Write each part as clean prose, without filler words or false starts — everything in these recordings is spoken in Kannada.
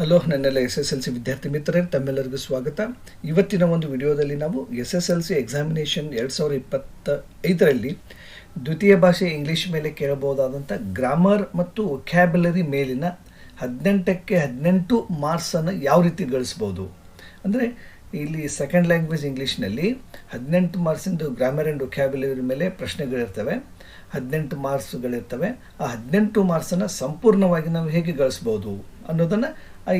ಹಲೋ, ನನ್ನೆಲ್ಲ SSLC ವಿದ್ಯಾರ್ಥಿ ಮಿತ್ರರೇ, ತಮ್ಮೆಲ್ಲರಿಗೂ ಸ್ವಾಗತ. ಇವತ್ತಿನ ಒಂದು ವಿಡಿಯೋದಲ್ಲಿ ನಾವು SSLC ಎಕ್ಸಾಮಿನೇಷನ್ 2025ರಲ್ಲಿ ದ್ವಿತೀಯ ಭಾಷೆ ಇಂಗ್ಲೀಷ್ ಮೇಲೆ ಕೇಳಬಹುದಾದಂಥ ಗ್ರಾಮರ್ ಮತ್ತು ವೊಕ್ಯಾಬ್ಯುಲರಿ ಮೇಲಿನ 18ಕ್ಕೆ 18 ಮಾರ್ಕ್ಸನ್ನು ಯಾವ ರೀತಿ ಗಳಿಸ್ಬೋದು. ಅಂದರೆ ಇಲ್ಲಿ ಸೆಕೆಂಡ್ ಲ್ಯಾಂಗ್ವೇಜ್ ಇಂಗ್ಲೀಷ್ನಲ್ಲಿ 18 ಮಾರ್ಕ್ಸಿಂದು ಗ್ರಾಮರ್ ಆ್ಯಂಡ್ ವೊಕ್ಯಾಬ್ಯುಲರಿ ಮೇಲೆ ಪ್ರಶ್ನೆಗಳಿರ್ತವೆ, 18 ಮಾರ್ಕ್ಸ್ಗಳಿರ್ತವೆ. ಆ 18 ಮಾರ್ಕ್ಸನ್ನು ಸಂಪೂರ್ಣವಾಗಿ ನಾವು ಹೇಗೆ ಗಳಿಸ್ಬೋದು ಅನ್ನೋದನ್ನು,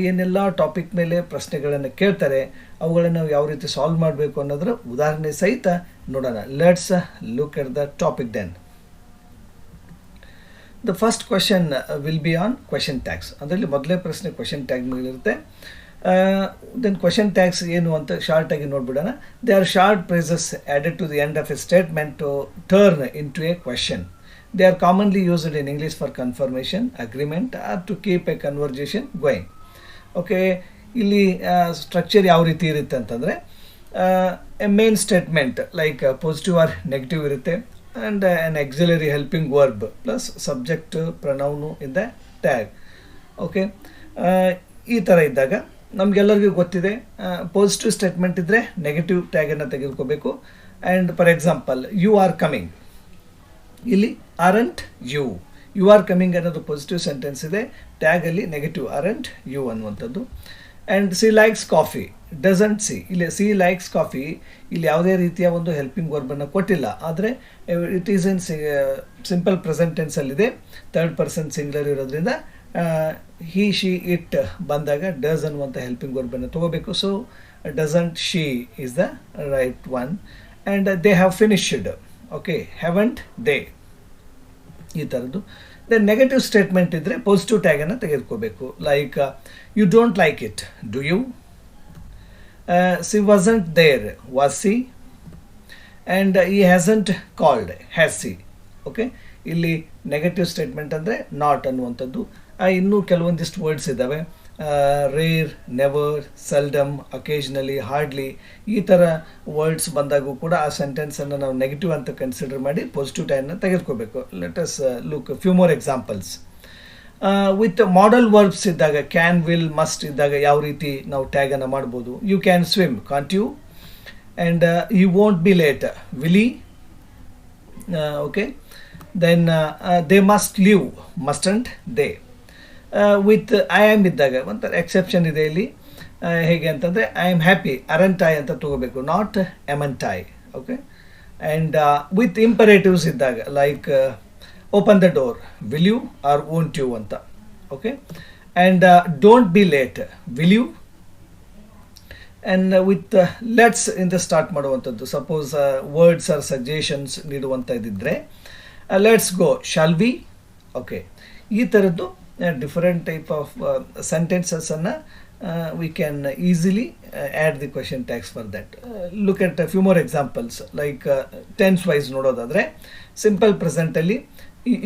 ಏನೆಲ್ಲ ಟಾಪಿಕ್ ಮೇಲೆ ಪ್ರಶ್ನೆಗಳನ್ನು ಕೇಳ್ತಾರೆ ಅವುಗಳನ್ನು ನಾವು ಯಾವ ರೀತಿ ಸಾಲ್ವ್ ಮಾಡಬೇಕು ಅನ್ನೋದರ ಉದಾಹರಣೆ ಸಹಿತ ನೋಡೋಣ. Let's look at the topic then. The first question will be on question tags. ಅದರಲ್ಲಿ ಮೊದಲೇ ಪ್ರಶ್ನೆ ಕ್ವೆಶನ್ ಟ್ಯಾಗ್ ಮೇಲಿರುತ್ತೆ. ದೆನ್ ಕ್ವೆಶನ್ ಟ್ಯಾಗ್ಸ್ ಏನು ಅಂತ ಶಾರ್ಟಾಗಿ ನೋಡ್ಬಿಡೋಣ. They are short phrases added to the end of a statement to turn into a question. They are commonly used in English for confirmation, agreement, or to keep a conversation going. Okay, ಇಲ್ಲಿ ಸ್ಟ್ರಕ್ಚರ್ ಯಾವ ರೀತಿ ಇರುತ್ತೆ ಅಂತಂದರೆ, a main statement like positive or negative ಇರುತ್ತೆ, and an auxiliary helping verb plus subject pronoun in the tag. Okay, ಈ ಥರ ಇದ್ದಾಗ ನಮಗೆಲ್ಲರಿಗೂ ಗೊತ್ತಿದೆ, ಪಾಸಿಟಿವ್ ಸ್ಟೇಟ್ಮೆಂಟ್ ಇದ್ದರೆ ನೆಗೆಟಿವ್ ಟ್ಯಾಗನ್ನು ತೆಗೆದುಕೋಬೇಕು. And for example, you are coming, ಇಲ್ಲಿ aren't you, you are coming ಅನ್ನೋದು ಪಾಸಿಟಿವ್ ಸೆಂಟೆನ್ಸ್ ಇದೆ, ಟ್ಯಾಗಲ್ಲಿ ನೆಗೆಟಿವ್ ಆರಂಟ್ ಯು ಅನ್ನುವಂಥದ್ದು. And she likes coffee, doesn't she, ಇಲ್ಲಿ ಸಿ ಲೈಕ್ಸ್ ಕಾಫಿ, ಇಲ್ಲಿ ಯಾವುದೇ ರೀತಿಯ ಒಂದು ಹೆಲ್ಪಿಂಗ್ ವರ್ಬನ್ನು ಕೊಟ್ಟಿಲ್ಲ, ಆದರೆ it is in simple present ಟೆನ್ಸಲ್ಲಿದೆ, ಥರ್ಡ್ ಪರ್ಸನ್ ಸಿಂಗ್ಯುಲರ್ ಇರೋದ್ರಿಂದ ಹಿ ಶಿ ಇಟ್ ಬಂದಾಗ ಡಸ್ ಅನ್ನುವಂಥ ಹೆಲ್ಪಿಂಗ್ ವರ್ಬನ್ನು ತೊಗೋಬೇಕು. So doesn't she is the right one. And they have finished, okay, haven't they, ಈ ಥರದ್ದು. ದೆನ್ ನೆಗೆಟಿವ್ ಸ್ಟೇಟ್ಮೆಂಟ್ ಇದ್ದರೆ ಪಾಸಿಟಿವ್ ಟ್ಯಾಗನ್ನು ತೆಗೆದುಕೋಬೇಕು. Like you don't like it, do you? She wasn't there, was she? And he hasn't called, has C? Okay, ಇಲ್ಲಿ ನೆಗೆಟಿವ್ ಸ್ಟೇಟ್ಮೆಂಟ್ ಅಂದರೆ ನಾಟ್ ಅನ್ನುವಂಥದ್ದು. ಇನ್ನೂ ಕೆಲವೊಂದಿಷ್ಟು ವರ್ಡ್ಸ್ ಇದ್ದಾವೆ, ರೇರ್, ನೆವರ್, ಸೆಲ್ಡಮ್, ಅಕೇಜ್ನಲಿ, ಹಾರ್ಡ್ಲಿ, ಈ ಥರ ವರ್ಡ್ಸ್ ಬಂದಾಗೂ ಕೂಡ ಆ ಸೆಂಟೆನ್ಸನ್ನು ನಾವು ನೆಗೆಟಿವ್ ಅಂತ ಕನ್ಸಿಡರ್ ಮಾಡಿ ಪಾಸಿಟಿವ್ ಟ್ಯಾಗನ್ನು ತೆಗೆದುಕೋಬೇಕು. Let us look few more examples. With modal verbs ಇದ್ದಾಗ, ಕ್ಯಾನ್, ವಿಲ್, ಮಸ್ಟ್ ಇದ್ದಾಗ ಯಾವ ರೀತಿ ನಾವು ಟ್ಯಾಗನ್ನು ಮಾಡ್ಬೋದು. You can swim, can't you? And you won't be late, will he? Okay, then they must live, mustn't they? With I am ಇದ್ದಾಗ ಒಂಥರ ಎಕ್ಸೆಪ್ಷನ್ ಇದೆ ಇಲ್ಲಿ. ಹೇಗೆ ಅಂತಂದರೆ, I am happy, aren't I ಅಂತ ತೊಗೋಬೇಕು, not amn't I. Okay, and with imperatives ಇದ್ದಾಗ, like open the door, will you or won't you ಅಂತ. Okay, and don't be late, will you? And with let's ಇಂದ ಸ್ಟಾರ್ಟ್ ಮಾಡುವಂಥದ್ದು, ಸಪೋಸ್ ವರ್ಡ್ಸ್ ಆರ್ ಸಜೆಷನ್ಸ್ ನೀಡುವಂಥದ್ದಿದ್ದರೆ let's go, shall we? Okay, ಈ ಥರದ್ದು different type of sentences we can easily add the question tags for that. Look at a few more examples, like tense wise nododadre, simple present alli,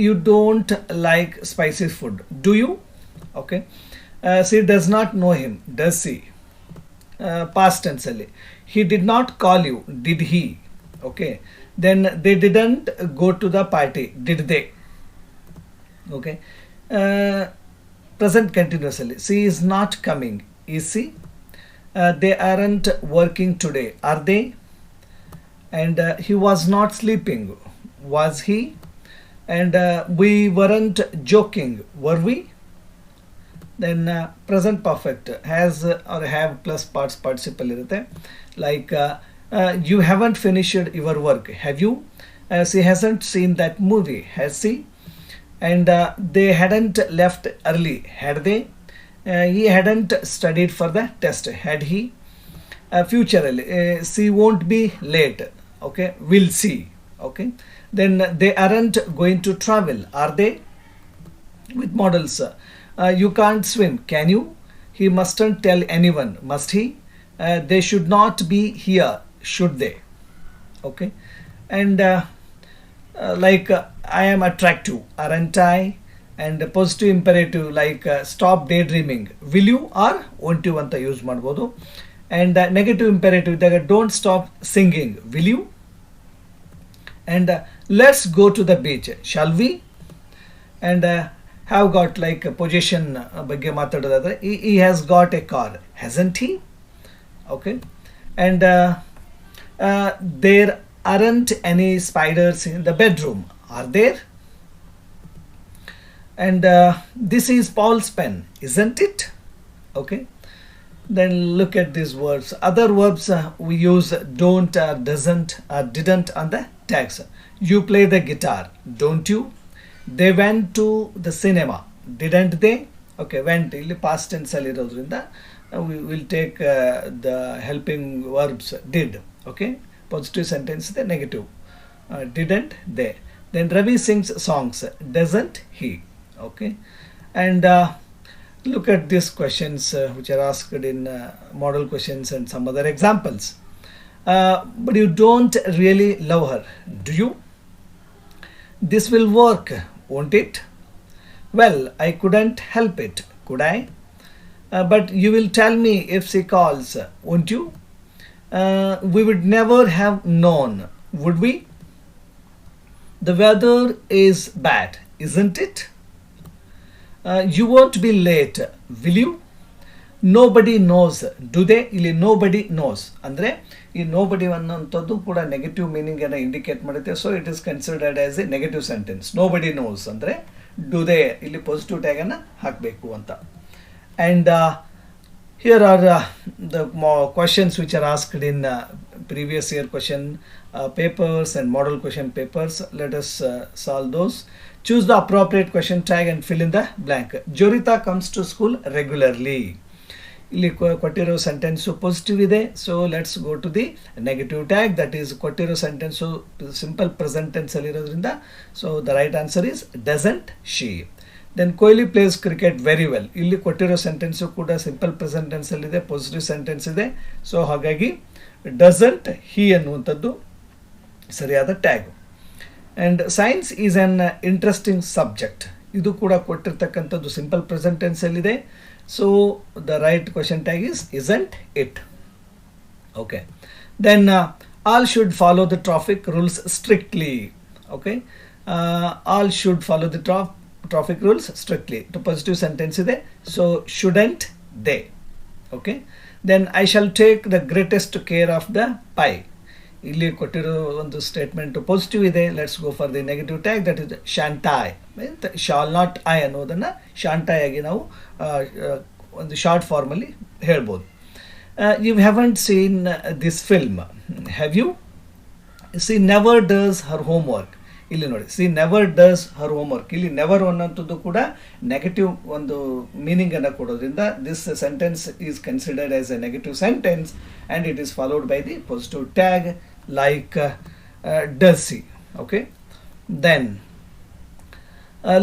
you don't like spicy food, do you? Okay, she does not know him, does she? Past tense alli, he did not call you, did he? Okay, then they didn't go to the party, did they? Okay, present continuously, she is not coming, is she? They aren't working today, are they? And he was not sleeping, was he? And we weren't joking, were we? Then present perfect has or have plus parts participle irutte, like you haven't finished your work, have you? She hasn't seen that movie, has she? And they hadn't left early, had they? He hadn't studied for the test, had he? Future, she won't be late, okay, will see? Okay, then they aren't going to travel, are they? With models, you can't swim, can you? He mustn't tell anyone, must he? They should not be here, should they? Okay, and like I am attractive, aren't I? And positive imperative like stop daydreaming, will you or won't you ಅಂತ ಯೂಸ್ ಮಾಡ್ಬೋದು. And negative imperative ಇದ್ದಾಗ don't stop singing, will you? And let's go to the beach, shall we? And have got like position ಬಗ್ಗೆ ಮಾತಾಡೋದಾದರೆ ಈ has got a car, hasn't he? Okay. And there aren't any spiders in the bedroom, are there? And this is Paul's pen, isn't it? Okay. Then look at these words. Other verbs we use don't, doesn't, didn't on the tags. You play the guitar, don't you? They went to the cinema, didn't they? Okay, went ಇಲ್ಲಿ past tense ಅಲ್ಲಿ ಇರೋದ್ರಿಂದ we will take the helping verbs did. Okay. Positive sentence the negative, didn't they. Then Ravi sings songs, doesn't he? Okay. And look at these questions which are asked in model questions and some other examples. But you don't really love her, do you? This will work, won't it? Well, I couldn't help it, could I? But you will tell me if she calls, won't you? We would never have known, would we? The weather is bad, isn't it? You won't be late, will you? Nobody knows, do they? ಇಲ್ಲಿ nobody knows ಅಂದರೆ ಈ nobody ಅನ್ನೋಂಥದ್ದು ಕೂಡ ನೆಗೆಟಿವ್ ಮೀನಿಂಗ್ ಅನ್ನು ಇಂಡಿಕೇಟ್ ಮಾಡುತ್ತೆ. So it is considered as a negative sentence. nobody knows ಅಂದರೆ do they ಇಲ್ಲಿ ಪಾಸಿಟಿವ್ ಟ್ಯಾಗ್ ಅನ್ನು ಹಾಕಬೇಕು ಅಂತ. And here are the questions which are asked in previous year question papers and model question papers. Let us solve those. Choose the appropriate question tag and fill in the blank. Jorita comes to school regularly. ಇಲ್ಲಿ ಕೊಟ್ಟಿರೋ ಸೆಂಟೆನ್ಸು ಪಾಸಿಟಿವ್ ಇದೆ. So let's go to the negative tag. That is ಕೊಟ್ಟಿರೋ ಸೆಂಟೆನ್ಸು ಸಿಂಪಲ್ ಪ್ರೆಸೆಂಟ್ ಟೆನ್ಸ್ ಅಲ್ಲಿ ಇರೋದ್ರಿಂದ so the right answer is doesn't she. Then Kohli plays cricket very well. ಇಲ್ಲಿ ಕೊಟ್ಟಿರೋ ಸೆಂಟೆನ್ಸು ಕೂಡ ಸಿಂಪಲ್ ಪ್ರೆಸೆಂಟ್ ಟೆನ್ಸಲ್ಲಿದೆ, ಪಾಸಿಟಿವ್ ಸೆಂಟೆನ್ಸ್ ಇದೆ. ಸೊ ಹಾಗಾಗಿ ಡಸಂಟ್ ಹಿ ಅನ್ನುವಂಥದ್ದು ಸರಿಯಾದ tag. And science is an interesting subject. ಇದು ಕೂಡ ಕೊಟ್ಟಿರ್ತಕ್ಕಂಥದ್ದು ಸಿಂಪಲ್ ಪ್ರೆಸೆಂಟ್ ಟೆನ್ಸಲ್ಲಿದೆ. So the right question tag is isn't it. Okay. Then all should follow the traffic rules strictly. Okay. All should follow the traffic rules strictly. To positive sentence ಇದೆ. So shouldn't they. Okay. Then I shall take the greatest care of the pie. ಇಲ್ಲಿ ಕೊಟ್ಟಿರೋ ಒಂದು ಸ್ಟೇಟ್ಮೆಂಟ್ ಪಾಸಿಟಿವ್ ಇದೆ. Let's go for the negative tag. That is shan't I. Shall not I ಅನ್ನೋದನ್ನು ಶಾಂಟ್ ಐ ಆಗಿ ನಾವು ಒಂದು ಶಾರ್ಟ್ ಫಾರ್ಮಲ್ಲಿ ಹೇಳ್ಬೋದು. You haven't seen this film, have you? She never does her homework. ಇಲ್ಲಿ ನೋಡಿ, she never does her homework. ಇಲ್ಲಿ ನೆವರ್ ಅನ್ನೋಂಥದ್ದು ಕೂಡ ನೆಗೆಟಿವ್ ಒಂದು ಮೀನಿಂಗ್ ಅನ್ನು ಕೊಡೋದ್ರಿಂದ this sentence is considered as a negative sentence and it is followed by the positive tag like does she. Okay. Then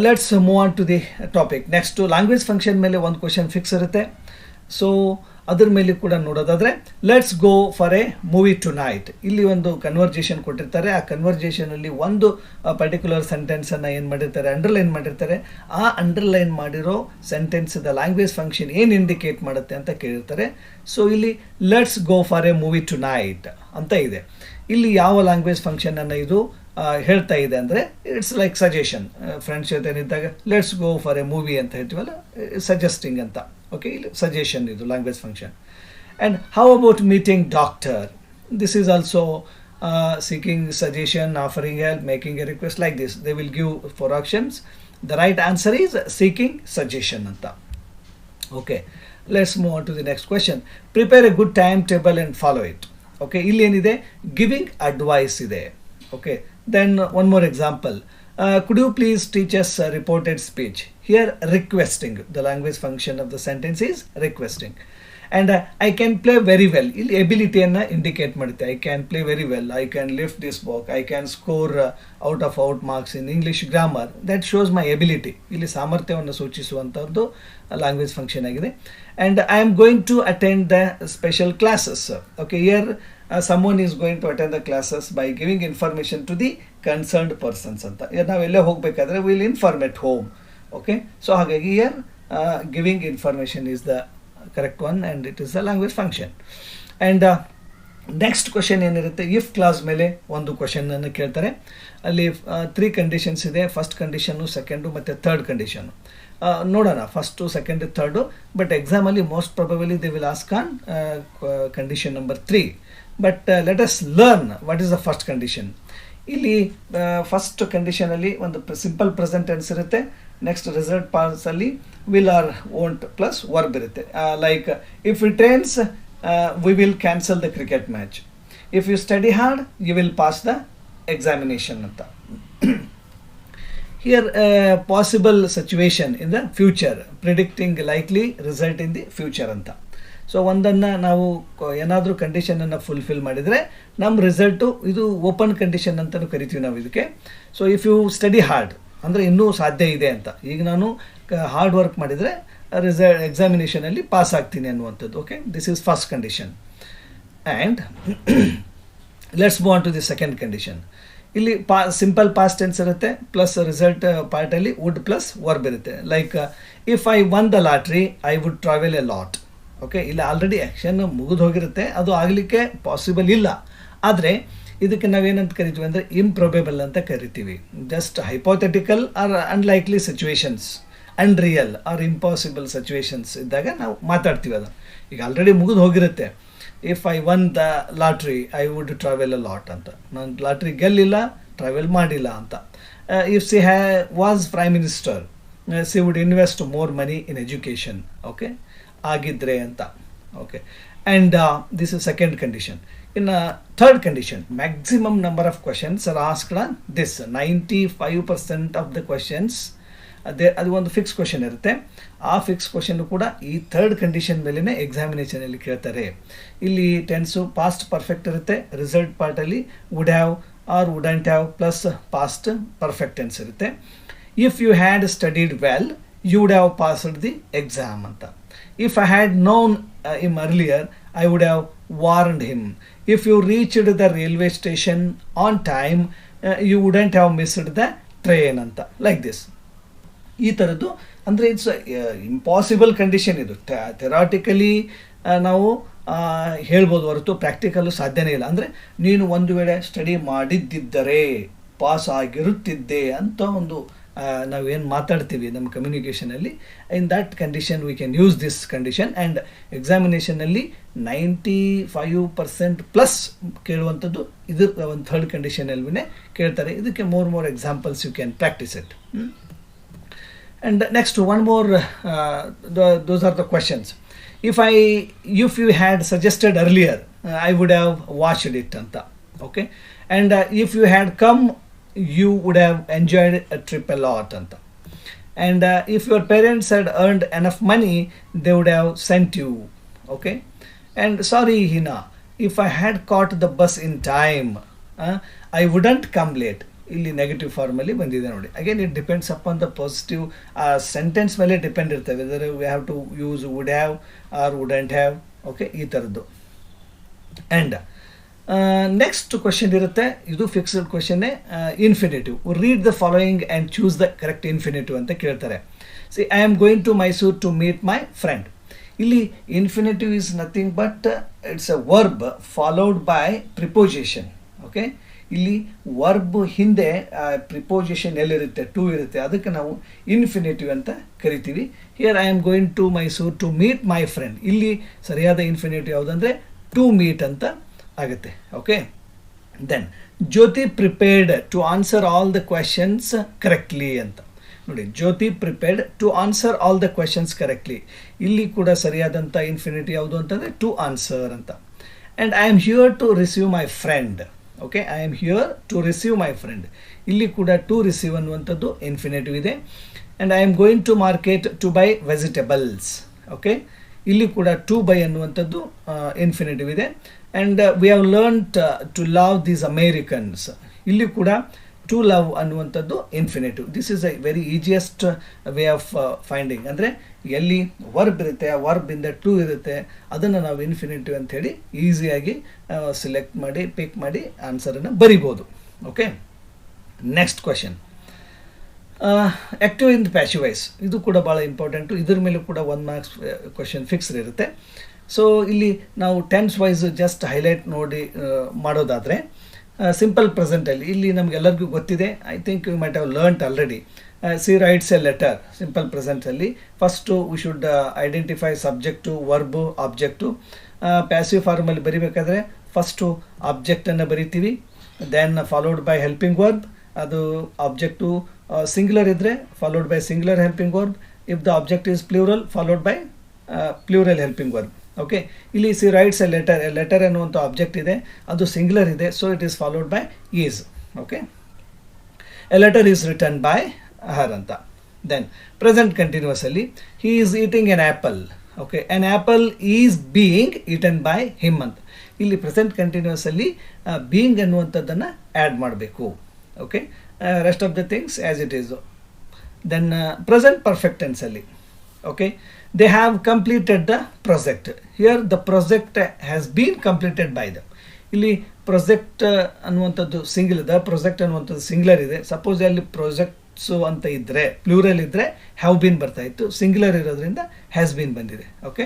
let's move on to the topic. Next language function ಮೇಲೆ ಒಂದು ಕ್ವಶನ್ ಫಿಕ್ಸ್ ಇರುತ್ತೆ. ಸೊ ಅದ್ರ ಮೇಲೆ ಕೂಡ ನೋಡೋದಾದರೆ let's go for a movie tonight. ಇಲ್ಲಿ ಒಂದು ಕನ್ವರ್ಜೇಷನ್ ಕೊಟ್ಟಿರ್ತಾರೆ. ಆ ಕನ್ವರ್ಜೇಷನಲ್ಲಿ ಒಂದು ಪರ್ಟಿಕ್ಯುಲರ್ ಸೆಂಟೆನ್ಸನ್ನು ಏನು ಮಾಡಿರ್ತಾರೆ, ಅಂಡರ್ಲೈನ್ ಮಾಡಿರ್ತಾರೆ. ಆ ಅಂಡರ್ಲೈನ್ ಮಾಡಿರೋ ಸೆಂಟೆನ್ಸ್ದ ಲ್ಯಾಂಗ್ವೇಜ್ ಫಂಕ್ಷನ್ ಏನು ಇಂಡಿಕೇಟ್ ಮಾಡುತ್ತೆ ಅಂತ ಕೇಳಿರ್ತಾರೆ. ಸೊ ಇಲ್ಲಿ let's go for a movie tonight ಅಂತ ಇದೆ. ಇಲ್ಲಿ ಯಾವ ಲ್ಯಾಂಗ್ವೇಜ್ ಫಂಕ್ಷನನ್ನು ಇದು ಹೇಳ್ತಾ ಇದೆ ಅಂದರೆ ಇಟ್ಸ್ ಲೈಕ್ ಸಜೆಷನ್. ಫ್ರೆಂಡ್ಸ್ ಜೊತೆ ಇದ್ದಾಗ let's go for a movie ಅಂತ ಹೇಳ್ತೀವಲ್ಲ, ಸಜೆಸ್ಟಿಂಗ್ ಅಂತ. ಓಕೆ. ಇಲ್ಲಿ ಸಜೆಷನ್ ಇದು language function. And how about meeting doctor? This is also seeking suggestion, offering help, making a request, like this. They will give 4 options. The right answer is seeking suggestion anta. Okay. Let's move on to the next question. Prepare a good timetable and follow it. Okay. ಇಲ್ಲಿ ಏನಿದೆ, ಗಿವಿಂಗ್ ಅಡ್ವೈಸ್ ಇದೆ. Okay. Then one more example. Could you please teach us a reported speech? Here requesting, the language function of the sentence is requesting. And I can play very well. ಇಲ್ಲಿ ಎಬಿಲಿಟಿಯನ್ನು ಇಂಡಿಕೇಟ್ ಮಾಡುತ್ತೆ. I can play very well, I can lift this book, I can score out of out marks in English grammar. That shows my ability. ಇಲ್ಲಿ ಸಾಮರ್ಥ್ಯವನ್ನು ಸೂಚಿಸುವಂಥದ್ದು ಲ್ಯಾಂಗ್ವೇಜ್ ಫಂಕ್ಷನ್ ಆಗಿದೆ. And I am going to attend the special classes. Okay. Here someone is going to attend the classes by giving information to the concerned persons ಅಂತ. ನಾವೆಲ್ಲೇ ಹೋಗಬೇಕಾದ್ರೆ will inform at home. Okay. So ಹಾಗಾಗಿ here giving information is the correct one and it is the language function. And next question ಏನಿರುತ್ತೆ, ಇಫ್ ಕ್ಲಾಸ್ ಮೇಲೆ ಒಂದು ಕ್ವಶನನ್ನು ಕೇಳ್ತಾರೆ. ಅಲ್ಲಿ 3 ಕಂಡೀಷನ್ಸ್ ಇದೆ. ಫಸ್ಟ್ ಕಂಡೀಷನ್ನು, ಸೆಕೆಂಡು ಮತ್ತು ಥರ್ಡ್ ಕಂಡೀಷನ್ನು. ನೋಡೋಣ ಫಸ್ಟು ಸೆಕೆಂಡ್ ಥರ್ಡು, ಬಟ್ ಎಕ್ಸಾಮಲ್ಲಿ most probably they will ask on condition number 3. But let us learn what is the first condition. ಇಲ್ಲಿ ಫಸ್ಟ್ ಕಂಡೀಷನಲ್ಲಿ ಒಂದು ಸಿಂಪಲ್ ಪ್ರೆಸೆಂಟ್ ಟೆನ್ಸ್ ಇರುತ್ತೆ. ನೆಕ್ಸ್ಟ್ ರಿಸಲ್ಟ್ ಪಾರ್ಟ್ಸಲ್ಲಿ will or won't plus verb ಇರುತ್ತೆ. Like if it rains we will cancel the cricket match. If you study hard you will pass the examination ಅಂತ. Here possible situation in the future, predicting likely result in the future ಅಂತ. ಸೊ ಒಂದನ್ನು ನಾವು ಏನಾದರೂ ಕಂಡೀಷನನ್ನು ಫುಲ್ಫಿಲ್ ಮಾಡಿದರೆ ನಮ್ಮ ರಿಸಲ್ಟು ಇದು ಓಪನ್ ಕಂಡೀಷನ್ ಅಂತಲೂ ಕರಿತೀವಿ ನಾವು ಇದಕ್ಕೆ. So if you study hard ಅಂದರೆ ಇನ್ನೂ ಸಾಧ್ಯ ಇದೆ ಅಂತ. ಈಗ ನಾನು ಹಾರ್ಡ್ ವರ್ಕ್ ಮಾಡಿದರೆ ಎಕ್ಸಾಮಿನೇಷನಲ್ಲಿ ಪಾಸ್ ಆಗ್ತೀನಿ ಅನ್ನುವಂಥದ್ದು. Okay, this is first condition. And let's move on to the second condition. ಇಲ್ಲಿ ಸಿಂಪಲ್ ಪಾಸ್ಟ್ ಟೆನ್ಸ್ ಇರುತ್ತೆ, ಪ್ಲಸ್ ರಿಸಲ್ಟ್ ಪಾರ್ಟಲ್ಲಿ ವುಡ್ ಪ್ಲಸ್ ವರ್ಬ್ ಇರುತ್ತೆ. Like if I won the lottery I would travel a lot. Okay, ಇಲ್ಲಿ ಆಲ್ರೆಡಿ ಆ್ಯಕ್ಷನ್ ಮುಗಿದು ಹೋಗಿರುತ್ತೆ, ಅದು ಆಗಲಿಕ್ಕೆ ಪಾಸಿಬಲ್ ಇಲ್ಲ. ಆದರೆ ಇದಕ್ಕೆ ನಾವೇನಂತ ಕರಿತೀವಿ ಅಂದರೆ ಇಂಪ್ರೊಬೇಬಲ್ ಅಂತ ಕರಿತೀವಿ. Just hypothetical or unlikely situations, unreal or impossible situations ಇದ್ದಾಗ ನಾವು ಮಾತಾಡ್ತೀವಿ. ಅದು ಈಗ ಆಲ್ರೆಡಿ ಮುಗಿದು ಹೋಗಿರುತ್ತೆ. If I won the lottery I would travel a lot ಅಂತ. ನಾನು ಲಾಟ್ರಿ ಗೆಲ್ಲಿಲ್ಲ, ಟ್ರಾವೆಲ್ ಮಾಡಿಲ್ಲ ಅಂತ. If she was prime minister she would invest more money in education. Okay, ಆಗಿದ್ರೆ ಅಂತ. Okay, and this is second condition. ಇನ್ನು third condition, maximum number of questions are asked on this. 95% of the questions ಅದು ಒಂದು ಫಿಕ್ಸ್ ಕ್ವಶನ್ ಇರುತ್ತೆ. ಆ ಫಿಕ್ಸ್ ಕ್ವಶನ್ ಕೂಡ ಈ ಥರ್ಡ್ ಕಂಡೀಷನ್ ಮೇಲೇ ಎಕ್ಸಾಮಿನೇಷನಲ್ಲಿ ಕೇಳ್ತಾರೆ. ಇಲ್ಲಿ ಟೆನ್ಸು ಪಾಸ್ಟ್ ಪರ್ಫೆಕ್ಟ್ ಇರುತ್ತೆ, ರಿಸಲ್ಟ್ ಪಾರ್ಟಲ್ಲಿ would have or wouldn't have plus past perfect tense ಇರುತ್ತೆ. If you had studied well you would have passed the exam ಅಂತ. If I had known him earlier, I would have warned him. If you reached the railway station on time, you wouldn't have missed the train ಅಂತ. Like this. ಈ ಥರದ್ದು ಅಂದರೆ ಇಟ್ಸ್ ಇಂಪಾಸಿಬಲ್ ಕಂಡೀಷನ್. ಇದು ಥೆರಾಟಿಕಲಿ ನಾವು ಹೇಳ್ಬೋದು ಹೊರತು ಪ್ರಾಕ್ಟಿಕಲ್ಲು ಸಾಧ್ಯನೇ ಇಲ್ಲ. ಅಂದರೆ ನೀನು ಒಂದು ವೇಳೆ ಸ್ಟಡಿ ಮಾಡಿದ್ದಿದ್ದರೆ ಪಾಸ್ ಆಗಿರುತ್ತಿದ್ದೆ ಅಂತ ಒಂದು ನಾವೇನು ಮಾತಾಡ್ತೀವಿ ನಮ್ಮ ಕಮ್ಯುನಿಕೇಷನಲ್ಲಿ, in that condition we can use this condition. And ಎಕ್ಸಾಮಿನೇಷನಲ್ಲಿ 95% ಪ್ಲಸ್ ಕೇಳುವಂಥದ್ದು ಇದು ಒಂದು ಥರ್ಡ್ ಕಂಡೀಷನಲ್ಲಿ ಕೇಳ್ತಾರೆ. ಇದಕ್ಕೆ more examples you can practise it. And next one more, those are the questions. If you had suggested earlier I would have watched it ಅಂತ. Okay, and if you had come you would have enjoyed a trip a lot anta. And if your parents had earned enough money they would have sent you. Okay, and sorry Hina, if I had caught the bus in time I wouldn't come late. ಇಲ್ಲಿ ನೆಗೆಟಿವ್ ಫಾರ್ಮಲ್ಲಿ ಬಂದಿದೆ ನೋಡಿ. Again it depends upon the positive sentence ಮೇಲೆ ಡಿಪೆಂಡ್ ಇರ್ತವೆ, whether we have to use would have or wouldn't have. Okay, ಈ ಥರದ್ದು. ಆ್ಯಂಡ್ ನೆಕ್ಸ್ಟ್ ಕ್ವೆಶನ್ ಇರುತ್ತೆ, ಇದು ಫಿಕ್ಸ್ಡ್ ಕ್ವೆಶನ್ನೇ. Infinitive, read the following and choose the correct infinitive ಅಂತ ಕೇಳ್ತಾರೆ. See I am going to Mysore to meet my friend. ಇಲ್ಲಿ infinitive is nothing but it's a verb followed by preposition. Okay, ಇಲ್ಲಿ ವರ್ಬ್ ಹಿಂದೆ ಪ್ರಿಪೋಸಿಷನ್ ಎಲ್ಲಿರುತ್ತೆ, ಟು ಇರುತ್ತೆ, ಅದಕ್ಕೆ ನಾವು ಇನ್ಫಿನಿಟಿವ್ ಅಂತ ಕರಿತೀವಿ. Here I am going to Mysore to meet my friend. ಇಲ್ಲಿ ಸರಿಯಾದ ಇನ್ಫಿನಿಟಿವ್ ಯಾವುದಂದರೆ ಟು ಮೀಟ್ ಅಂತ ಆಗುತ್ತೆ. Okay, then Jyoti prepared to answer all the questions correctly ಅಂತ ನೋಡಿ. Jyoti prepared to answer all the questions correctly. ಇಲ್ಲಿ ಕೂಡ ಸರಿಯಾದಂಥ ಇನ್ಫಿನಿಟಿ ಯಾವುದು ಅಂತಂದರೆ ಟು ಆನ್ಸರ್ ಅಂತ. And I am here to receive my friend. Okay, I am here to receive my friend. ಇಲ್ಲಿ ಕೂಡ ಟು ರಿಸೀವ್ ಅನ್ನುವಂಥದ್ದು ಇನ್ಫಿನಿಟಿವ್ ಇದೆ. And I am going to market to buy vegetables. Okay, ಇಲ್ಲಿ ಕೂಡ ಟು ಬೈ ಅನ್ನುವಂಥದ್ದು ಇನ್ಫಿನಿಟಿವ್ ಇದೆ. And we have learned to love these Americans. ಇಲ್ಲಿ ಕೂಡ ಟು ಲವ್ ಅನ್ನುವಂಥದ್ದು infinitive. This is a very easiest way of finding. ಅಂದರೆ ಎಲ್ಲಿ ವರ್ಬ್ ಇರುತ್ತೆ ಆ ವರ್ಬಿಂದ ಟು ಇರುತ್ತೆ, ಅದನ್ನು ನಾವು ಇನ್ಫಿನಿಟಿವ್ ಅಂಥೇಳಿ ಈಸಿಯಾಗಿ ಸಿಲೆಕ್ಟ್ ಮಾಡಿ ಪಿಕ್ ಮಾಡಿ ಆನ್ಸರನ್ನು ಬರಿಬೋದು. ಓಕೆ, ನೆಕ್ಸ್ಟ್ ಕ್ವೆಶನ್, ಆ್ಯಕ್ಟಿವ್ ಇನ್ ಪ್ಯಾಸಿವ್ ವಾಯ್ಸ್. ಇದು ಕೂಡ ಭಾಳ ಇಂಪಾರ್ಟೆಂಟು. ಇದ್ರ ಮೇಲೂ ಕೂಡ 1 ಮಾರ್ಕ್ಸ್ ಕ್ವೆಶನ್ ಫಿಕ್ಸ್ಡ್ ಇರುತ್ತೆ. ಸೊ ಇಲ್ಲಿ ನಾವು ಟೆನ್ಸ್ ವೈಸ್ ಜಸ್ಟ್ ಹೈಲೈಟ್ ನೋಡಿ ಮಾಡೋದಾದರೆ ಸಿಂಪಲ್ ಪ್ರೆಸೆಂಟಲ್ಲಿ ಇಲ್ಲಿ ನಮಗೆಲ್ಲರಿಗೂ ಗೊತ್ತಿದೆ, I think you might have learnt already. She writes a letter simple ಪ್ರೆಸೆಂಟಲ್ಲಿ first we should identify subject verb object. Passive ಫಾರ್ಮಲ್ಲಿ ಬರಿಬೇಕಾದ್ರೆ ಫಸ್ಟು ಆಬ್ಜೆಕ್ಟನ್ನು ಬರಿತೀವಿ, then followed by helping verb. ಅದು ಆಬ್ಜೆಕ್ಟು ಸಿಂಗ್ಯುಲರ್ ಇದ್ದರೆ followed by singular helping verb. If the object is plural followed by plural helping verb. Okay, ಇಲ್ಲಿ ಸಿ ರೈಟ್ಸ್ ಎ ಲೆಟರ್ ಅನ್ನುವಂಥ ಆಬ್ಜೆಕ್ಟ್ ಇದೆ, ಅದು ಸಿಂಗ್ಯುಲರ್ ಇದೆ, so it is followed by is. Okay, a letter is written by her ಅಂತ. ದೆನ್ ಪ್ರೆಸೆಂಟ್ ಕಂಟಿನ್ಯೂಸಲ್ಲಿ he is eating an apple. Okay, an apple is being eaten by him ಅಂತ. ಇಲ್ಲಿ ಪ್ರೆಸೆಂಟ್ ಕಂಟಿನ್ಯೂಸಲ್ಲಿ ಬೀಯಿಂಗ್ ಅನ್ನುವಂಥದ್ದನ್ನು ಆ್ಯಡ್ ಮಾಡಬೇಕು. Okay, rest of the things as it is. Then present perfect ಟೆನ್ಸಲ್ಲಿ okay, they have completed the project. Here the project has been completed by them. ಇಲ್ಲಿ ಪ್ರೊಜೆಕ್ಟ್ ಅನ್ನುವಂಥದ್ದು ಸಿಂಗ್ಯುಲರ್, ದ ಪ್ರೊಜೆಕ್ಟ್ ಅನ್ನುವಂಥದ್ದು ಸಿಂಗ್ಯುಲರ್ ಇದೆ. ಸಪೋಸ್ ಅಲ್ಲಿ ಪ್ರೊಜೆಕ್ಟ್ಸು ಅಂತ ಇದ್ದರೆ ಪ್ಲೂರಲ್ ಇದ್ದರೆ ಹ್ಯಾವ್ ಬೀನ್ ಬರ್ತಾ ಇತ್ತು, ಸಿಂಗ್ಯುಲರ್ ಇರೋದ್ರಿಂದ ಹ್ಯಾಸ್ ಬೀನ್ ಬಂದಿದೆ. Okay,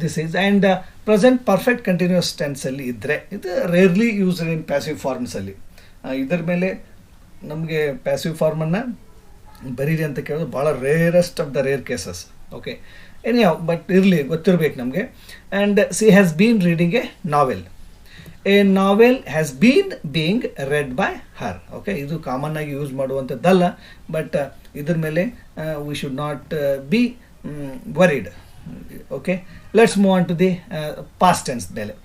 this is and present perfect continuous ಟೆನ್ಸಲ್ಲಿ ಇದ್ದರೆ ಇದು ರೇರ್ಲಿ ಯೂಸ್ಡ್ ಇನ್ ಪ್ಯಾಸಿವ್ ಫಾರ್ಮ್ಸಲ್ಲಿ. ಇದರ ಮೇಲೆ ನಮಗೆ ಪ್ಯಾಸಿವ್ ಫಾರ್ಮನ್ನು ಬರೀರಿ ಅಂತ ಕೇಳೋದು ಭಾಳ rarest of the rare cases. Okay, anyhow, but ಇರಲಿ, ಗೊತ್ತಿರಬೇಕು ನಮಗೆ. And she has been reading a novel. A novel has been being read by her. Okay, ಇದು ಕಾಮನ್ ಆಗಿ ಯೂಸ್ ಮಾಡುವಂಥದ್ದಲ್ಲ, ಬಟ್ ಇದ್ರ ಮೇಲೆ we should not be worried. Okay, let's move on to the past tense ಮೇಲೆ.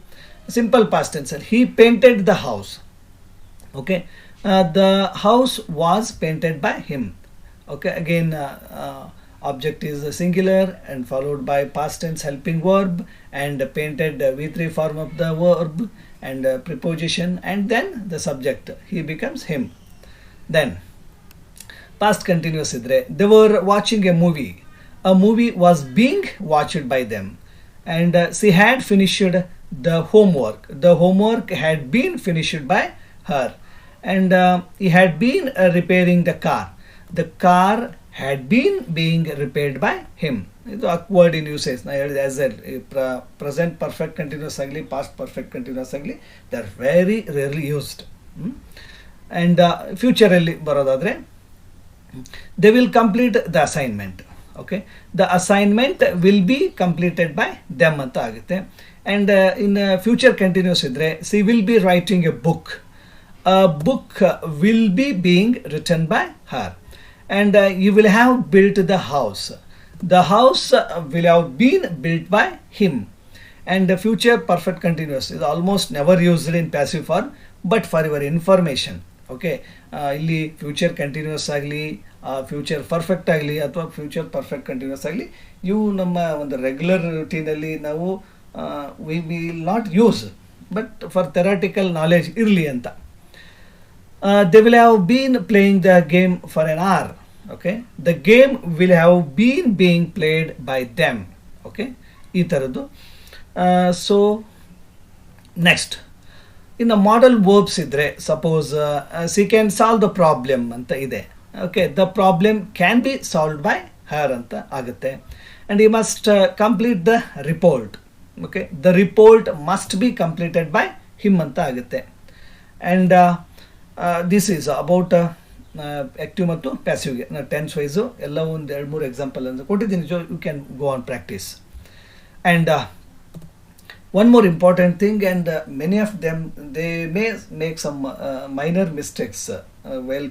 ಸಿಂಪಲ್ ಪಾಸ್ಟ್ ಟೆನ್ಸಲ್ಲಿ he painted the house. Okay, the house was painted by him. Okay, again object is singular and followed by past tense helping verb and painted V3 form of the verb and preposition and then the subject, he becomes him. Then past continuous idre they were watching a movie was being watched by them and she had finished the homework had been finished by her and he had been repairing the car had been being repaired by him. ಇದು ಅಕ್ವರ್ಡ್ ಇನ್ ಯೂಸೇಜ್ ನಾ ಹೇಳಿದೆ. As well present perfect continuous ಆಗಲಿ ಪಾಸ್ಟ್ ಪರ್ಫೆಕ್ಟ್ ಕಂಟಿನ್ಯೂಸ್ ಆಗಲಿ they are very rarely used. And ಫ್ಯೂಚರಲ್ಲಿ ಬರೋದಾದರೆ they will complete the assignment. Okay, the assignment will be completed by them ಅಂತ ಆಗುತ್ತೆ. ಆ್ಯಂಡ್ ಇನ್ ಫ್ಯೂಚರ್ ಕಂಟಿನ್ಯೂಸ್ ಇದ್ದರೆ she will be writing a book. A book will be being written by her and you will have built the house will have been built by him. And the future perfect continuous is almost never used in passive form, but for your information. Okay, ಇಲ್ಲಿ ಫ್ಯೂಚರ್ ಕಂಟಿನ್ಯೂಸ್ ಆಗಲಿ ಫ್ಯೂಚರ್ ಪರ್ಫೆಕ್ಟ್ ಆಗಲಿ ಅಥವಾ ಫ್ಯೂಚರ್ ಪರ್ಫೆಕ್ಟ್ ಕಂಟಿನ್ಯೂಸ್ ಆಗಲಿ ಇವು ನಮ್ಮ ಒಂದು ರೆಗ್ಯುಲರ್ ರೂಟೀನಲ್ಲಿ ನಾವು we will not use, but for theoretical knowledge ಇರಲಿ ಅಂತ. They will have been playing the game for an hour. Okay, the game will have been being played by them. Okay, ಈ ಥರದ್ದು. ಸೊ ನೆಕ್ಸ್ಟ್ ಇನ್ನು ಮಾಡಲ್ ವರ್ಬ್ಸ್ ಇದ್ದರೆ suppose she can solve the problem ಅಂತ ಇದೆ. Okay, the problem can be solved by her ಅಂತ ಆಗುತ್ತೆ. And you must complete the report. Okay, the report must be completed by him ಅಂತ ಆಗುತ್ತೆ. And this is about active ಮತ್ತು ಪ್ಯಾಸಿವ್ಗೆ ನಾನು ಟೆನ್ಸ್ ವೈಸು ಎಲ್ಲ ಒಂದು 2-3 ಎಕ್ಸಾಂಪಲ್ ಅಂತ ಕೊಟ್ಟಿದ್ದೀನಿ. So you can go on practice. And one more important thing, and many of them they may make some minor mistakes well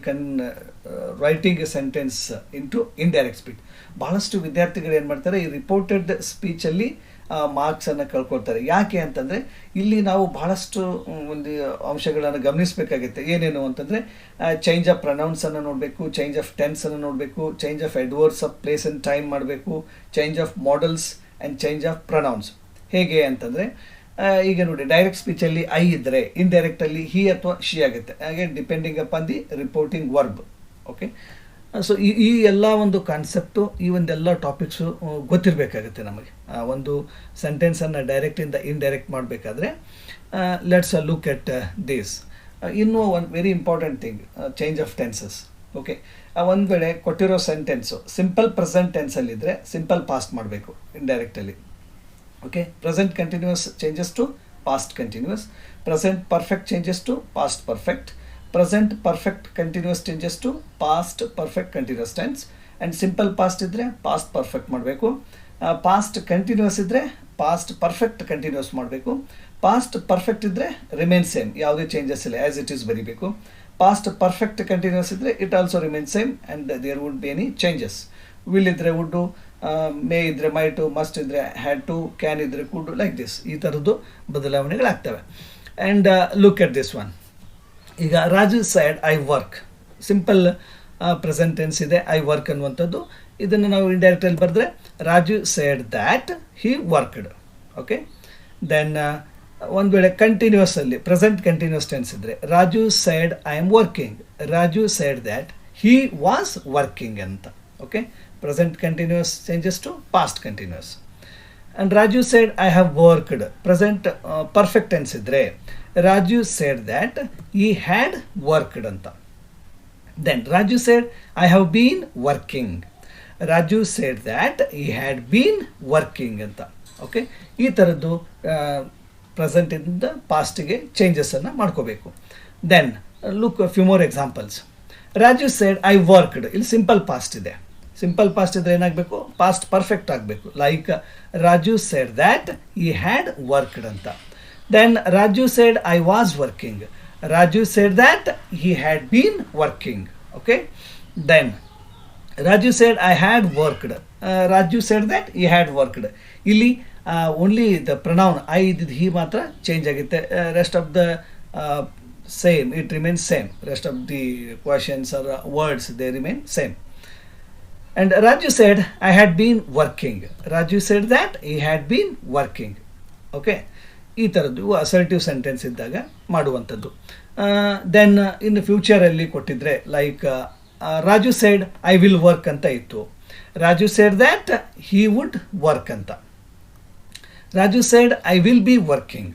writing a sentence into indirect speech. ಭಾಳಷ್ಟು ವಿದ್ಯಾರ್ಥಿಗಳು ಏನು ಮಾಡ್ತಾರೆ, ಈ ರಿಪೋರ್ಟೆಡ್ ಸ್ಪೀಚಲ್ಲಿ ಮಾರ್ಕ್ಸನ್ನು ಕಳ್ಕೊಳ್ತಾರೆ. ಯಾಕೆ ಅಂತಂದರೆ ಇಲ್ಲಿ ನಾವು ಬಹಳಷ್ಟು ಒಂದು ಅಂಶಗಳನ್ನು ಗಮನಿಸಬೇಕಾಗುತ್ತೆ. ಏನೇನು ಅಂತಂದರೆ ಚೇಂಜ್ ಆಫ್ ಪ್ರನೌನ್ಸನ್ನು ನೋಡಬೇಕು, ಚೇಂಜ್ ಆಫ್ ಟೆನ್ಸನ್ನು ನೋಡಬೇಕು, change of adverbs of place and time ಮಾಡಬೇಕು, change of modals and change of pronouns. ಹೇಗೆ ಅಂತಂದರೆ ಈಗ ನೋಡಿ, ಡೈರೆಕ್ಟ್ ಸ್ಪೀಚಲ್ಲಿ ಐ ಇದ್ದರೆ ಇಂಡೈರೆಕ್ಟಲ್ಲಿ ಹಿ ಅಥವಾ ಶಿ ಆಗುತ್ತೆ. ಹಾಗೆ depending upon the reporting verb. Okay, so ಈ ಎಲ್ಲ ಒಂದು ಕಾನ್ಸೆಪ್ಟು, ಈ ಒಂದೆಲ್ಲ ಟಾಪಿಕ್ಸು ಗೊತ್ತಿರಬೇಕಾಗುತ್ತೆ ನಮಗೆ. ಒಂದು ಸೆಂಟೆನ್ಸನ್ನು ಡೈರೆಕ್ಟಿಂದ ಇಂಡೈರೆಕ್ಟ್ ಮಾಡಬೇಕಾದ್ರೆ ಲೆಟ್ಸ್ ಲುಕ್ ಎಟ್ ದಿಸ್. ಇನ್ನೂ ಒಂದು very important thing, change of tenses. Okay, ಒಂದು ವೇಳೆ ಕೊಟ್ಟಿರೋ ಸೆಂಟೆನ್ಸು ಸಿಂಪಲ್ ಪ್ರೆಸೆಂಟ್ ಟೆನ್ಸಲ್ಲಿದ್ದರೆ ಸಿಂಪಲ್ ಪಾಸ್ಟ್ ಮಾಡಬೇಕು ಇಂಡೈರೆಕ್ಟಲ್ಲಿ. Okay, present continuous changes to past continuous, present perfect changes to past perfect, present perfect continuous changes to past perfect continuous tense. And simple past ಇದ್ದರೆ ಪಾಸ್ಟ್ ಪರ್ಫೆಕ್ಟ್ ಮಾಡಬೇಕು. ಪಾಸ್ಟ್ ಕಂಟಿನ್ಯೂಸ್ ಇದ್ದರೆ ಪಾಸ್ಟ್ ಪರ್ಫೆಕ್ಟ್ ಕಂಟಿನ್ಯೂಸ್ ಮಾಡಬೇಕು. ಪಾಸ್ಟ್ ಪರ್ಫೆಕ್ಟ್ ಇದ್ದರೆ ರಿಮೇನ್ ಸೇಮ್, ಯಾವುದೇ ಚೇಂಜಸ್ ಇಲ್ಲ, ಆ್ಯಸ್ ಇಟ್ ಈಸ್ ಬರೀಬೇಕು. ಪಾಸ್ಟ್ ಪರ್ಫೆಕ್ಟ್ ಕಂಟಿನ್ಯೂಸ್ ಇದ್ದರೆ it also remain same and there would be any changes. Will ಇದ್ದರೆ ವುಡ್ಡು, ಮೇ ಇದ್ದರೆ ಮೈಟು, ಮಸ್ಟ್ ಇದ್ದರೆ ಹ್ಯಾಡ್ ಟು, ಕ್ಯಾನ್ ಇದ್ದರೆ ಕುಡ್, ಲೈಕ್ ದಿಸ್, ಈ ಥರದ್ದು ಬದಲಾವಣೆಗಳಾಗ್ತವೆ. And look at this one. ಈಗ Raju said I work, simple present tense ಇದೆ, ಐ ವರ್ಕ್ ಅನ್ನುವಂಥದ್ದು. ಇದನ್ನು ನಾವು ಇಂಡೈರೆಕ್ಟಲ್ಲಿ ಬರೆದ್ರೆ Raju said that he worked. Okay, then ಒಂದು ವೇಳೆ ಕಂಟಿನ್ಯೂಸಲ್ಲಿ ಪ್ರೆಸೆಂಟ್ ಕಂಟಿನ್ಯೂಸ್ ಟೆನ್ಸ್ ಇದ್ದರೆ Raju said I am working, Raju said that he was working ಅಂತ. Okay, present continuous changes to past continuous. And Raju said I have worked, present perfect tense ಇದ್ದರೆ Raju said that he had worked ಅಂತ. Then Raju said I have been working, Raju said that he had been working ಅಂತ. ಓಕೆ, ಈ ಥರದ್ದು ಪ್ರೆಸೆಂಟಿಂದ ಪಾಸ್ಟಿಗೆ ಚೇಂಜಸನ್ನು ಮಾಡ್ಕೋಬೇಕು. Then look few more examples. Raju said I worked, ಇಲ್ಲಿ ಸಿಂಪಲ್ ಪಾಸ್ಟ್ ಇದೆ. ಸಿಂಪಲ್ ಪಾಸ್ಟ್ ಇದ್ರೆ ಏನಾಗಬೇಕು, ಪಾಸ್ಟ್ ಪರ್ಫೆಕ್ಟ್ ಆಗಬೇಕು. Like Raju said that he had worked ಅಂತ. Then Raju said I was working, Raju said that he had been working. Okay, then Raju said I had worked, Raju said that he had worked. ಇಲ್ಲಿ ಓನ್ಲಿ ದ ಪ್ರೊನೌನ್ ಐ ಇದ್ದಿದ್ದು ಹಿ ಮಾತ್ರ ಚೇಂಜ್ ಆಗುತ್ತೆ. Rest of the same, it remains same. Rest of the questions are words they remain same. And Raju said I had been working, Raju said that he had been working. Okay, ಈ ಥರದ್ದು ಅಸರ್ಟಿವ್ ಸೆಂಟೆನ್ಸ್ ಇದ್ದಾಗ ಮಾಡುವಂಥದ್ದು. ದೆನ್ ಇನ್ ಫ್ಯೂಚರಲ್ಲಿ ಕೊಟ್ಟಿದ್ರೆ like Raju said I will work ಅಂತ ಇತ್ತು, Raju said that he would work ಅಂತ. Raju said I will be working,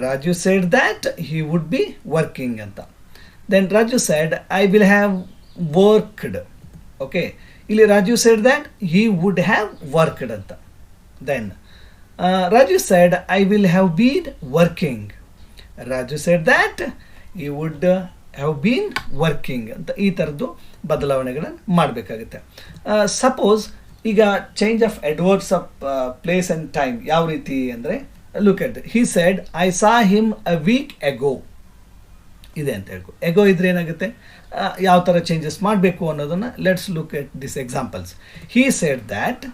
Raju said that he would be working ಅಂತ. Then Raju said I will have worked. Okay, ಇಲ್ಲಿ Raju said that he would have worked ಅಂತ. Then Raju said I will have been working, Raju said that he would have been working ಅಂತ. ಈ ಥರದ್ದು ಬದಲಾವಣೆಗಳನ್ನು ಮಾಡಬೇಕಾಗುತ್ತೆ. ಸಪೋಸ್ ಈಗ change of adverbs of place and time ಯಾವ ರೀತಿ ಅಂದರೆ, look at he said I saw him a week ago ಇದೆ ಅಂತ ಹೇಳ್ಕೊ. ಎಗೋ ಇದ್ರೆ ಏನಾಗುತ್ತೆ, ಯಾವ ಥರ ಚೇಂಜಸ್ ಮಾಡಬೇಕು ಅನ್ನೋದನ್ನು let's look at this examples. He side that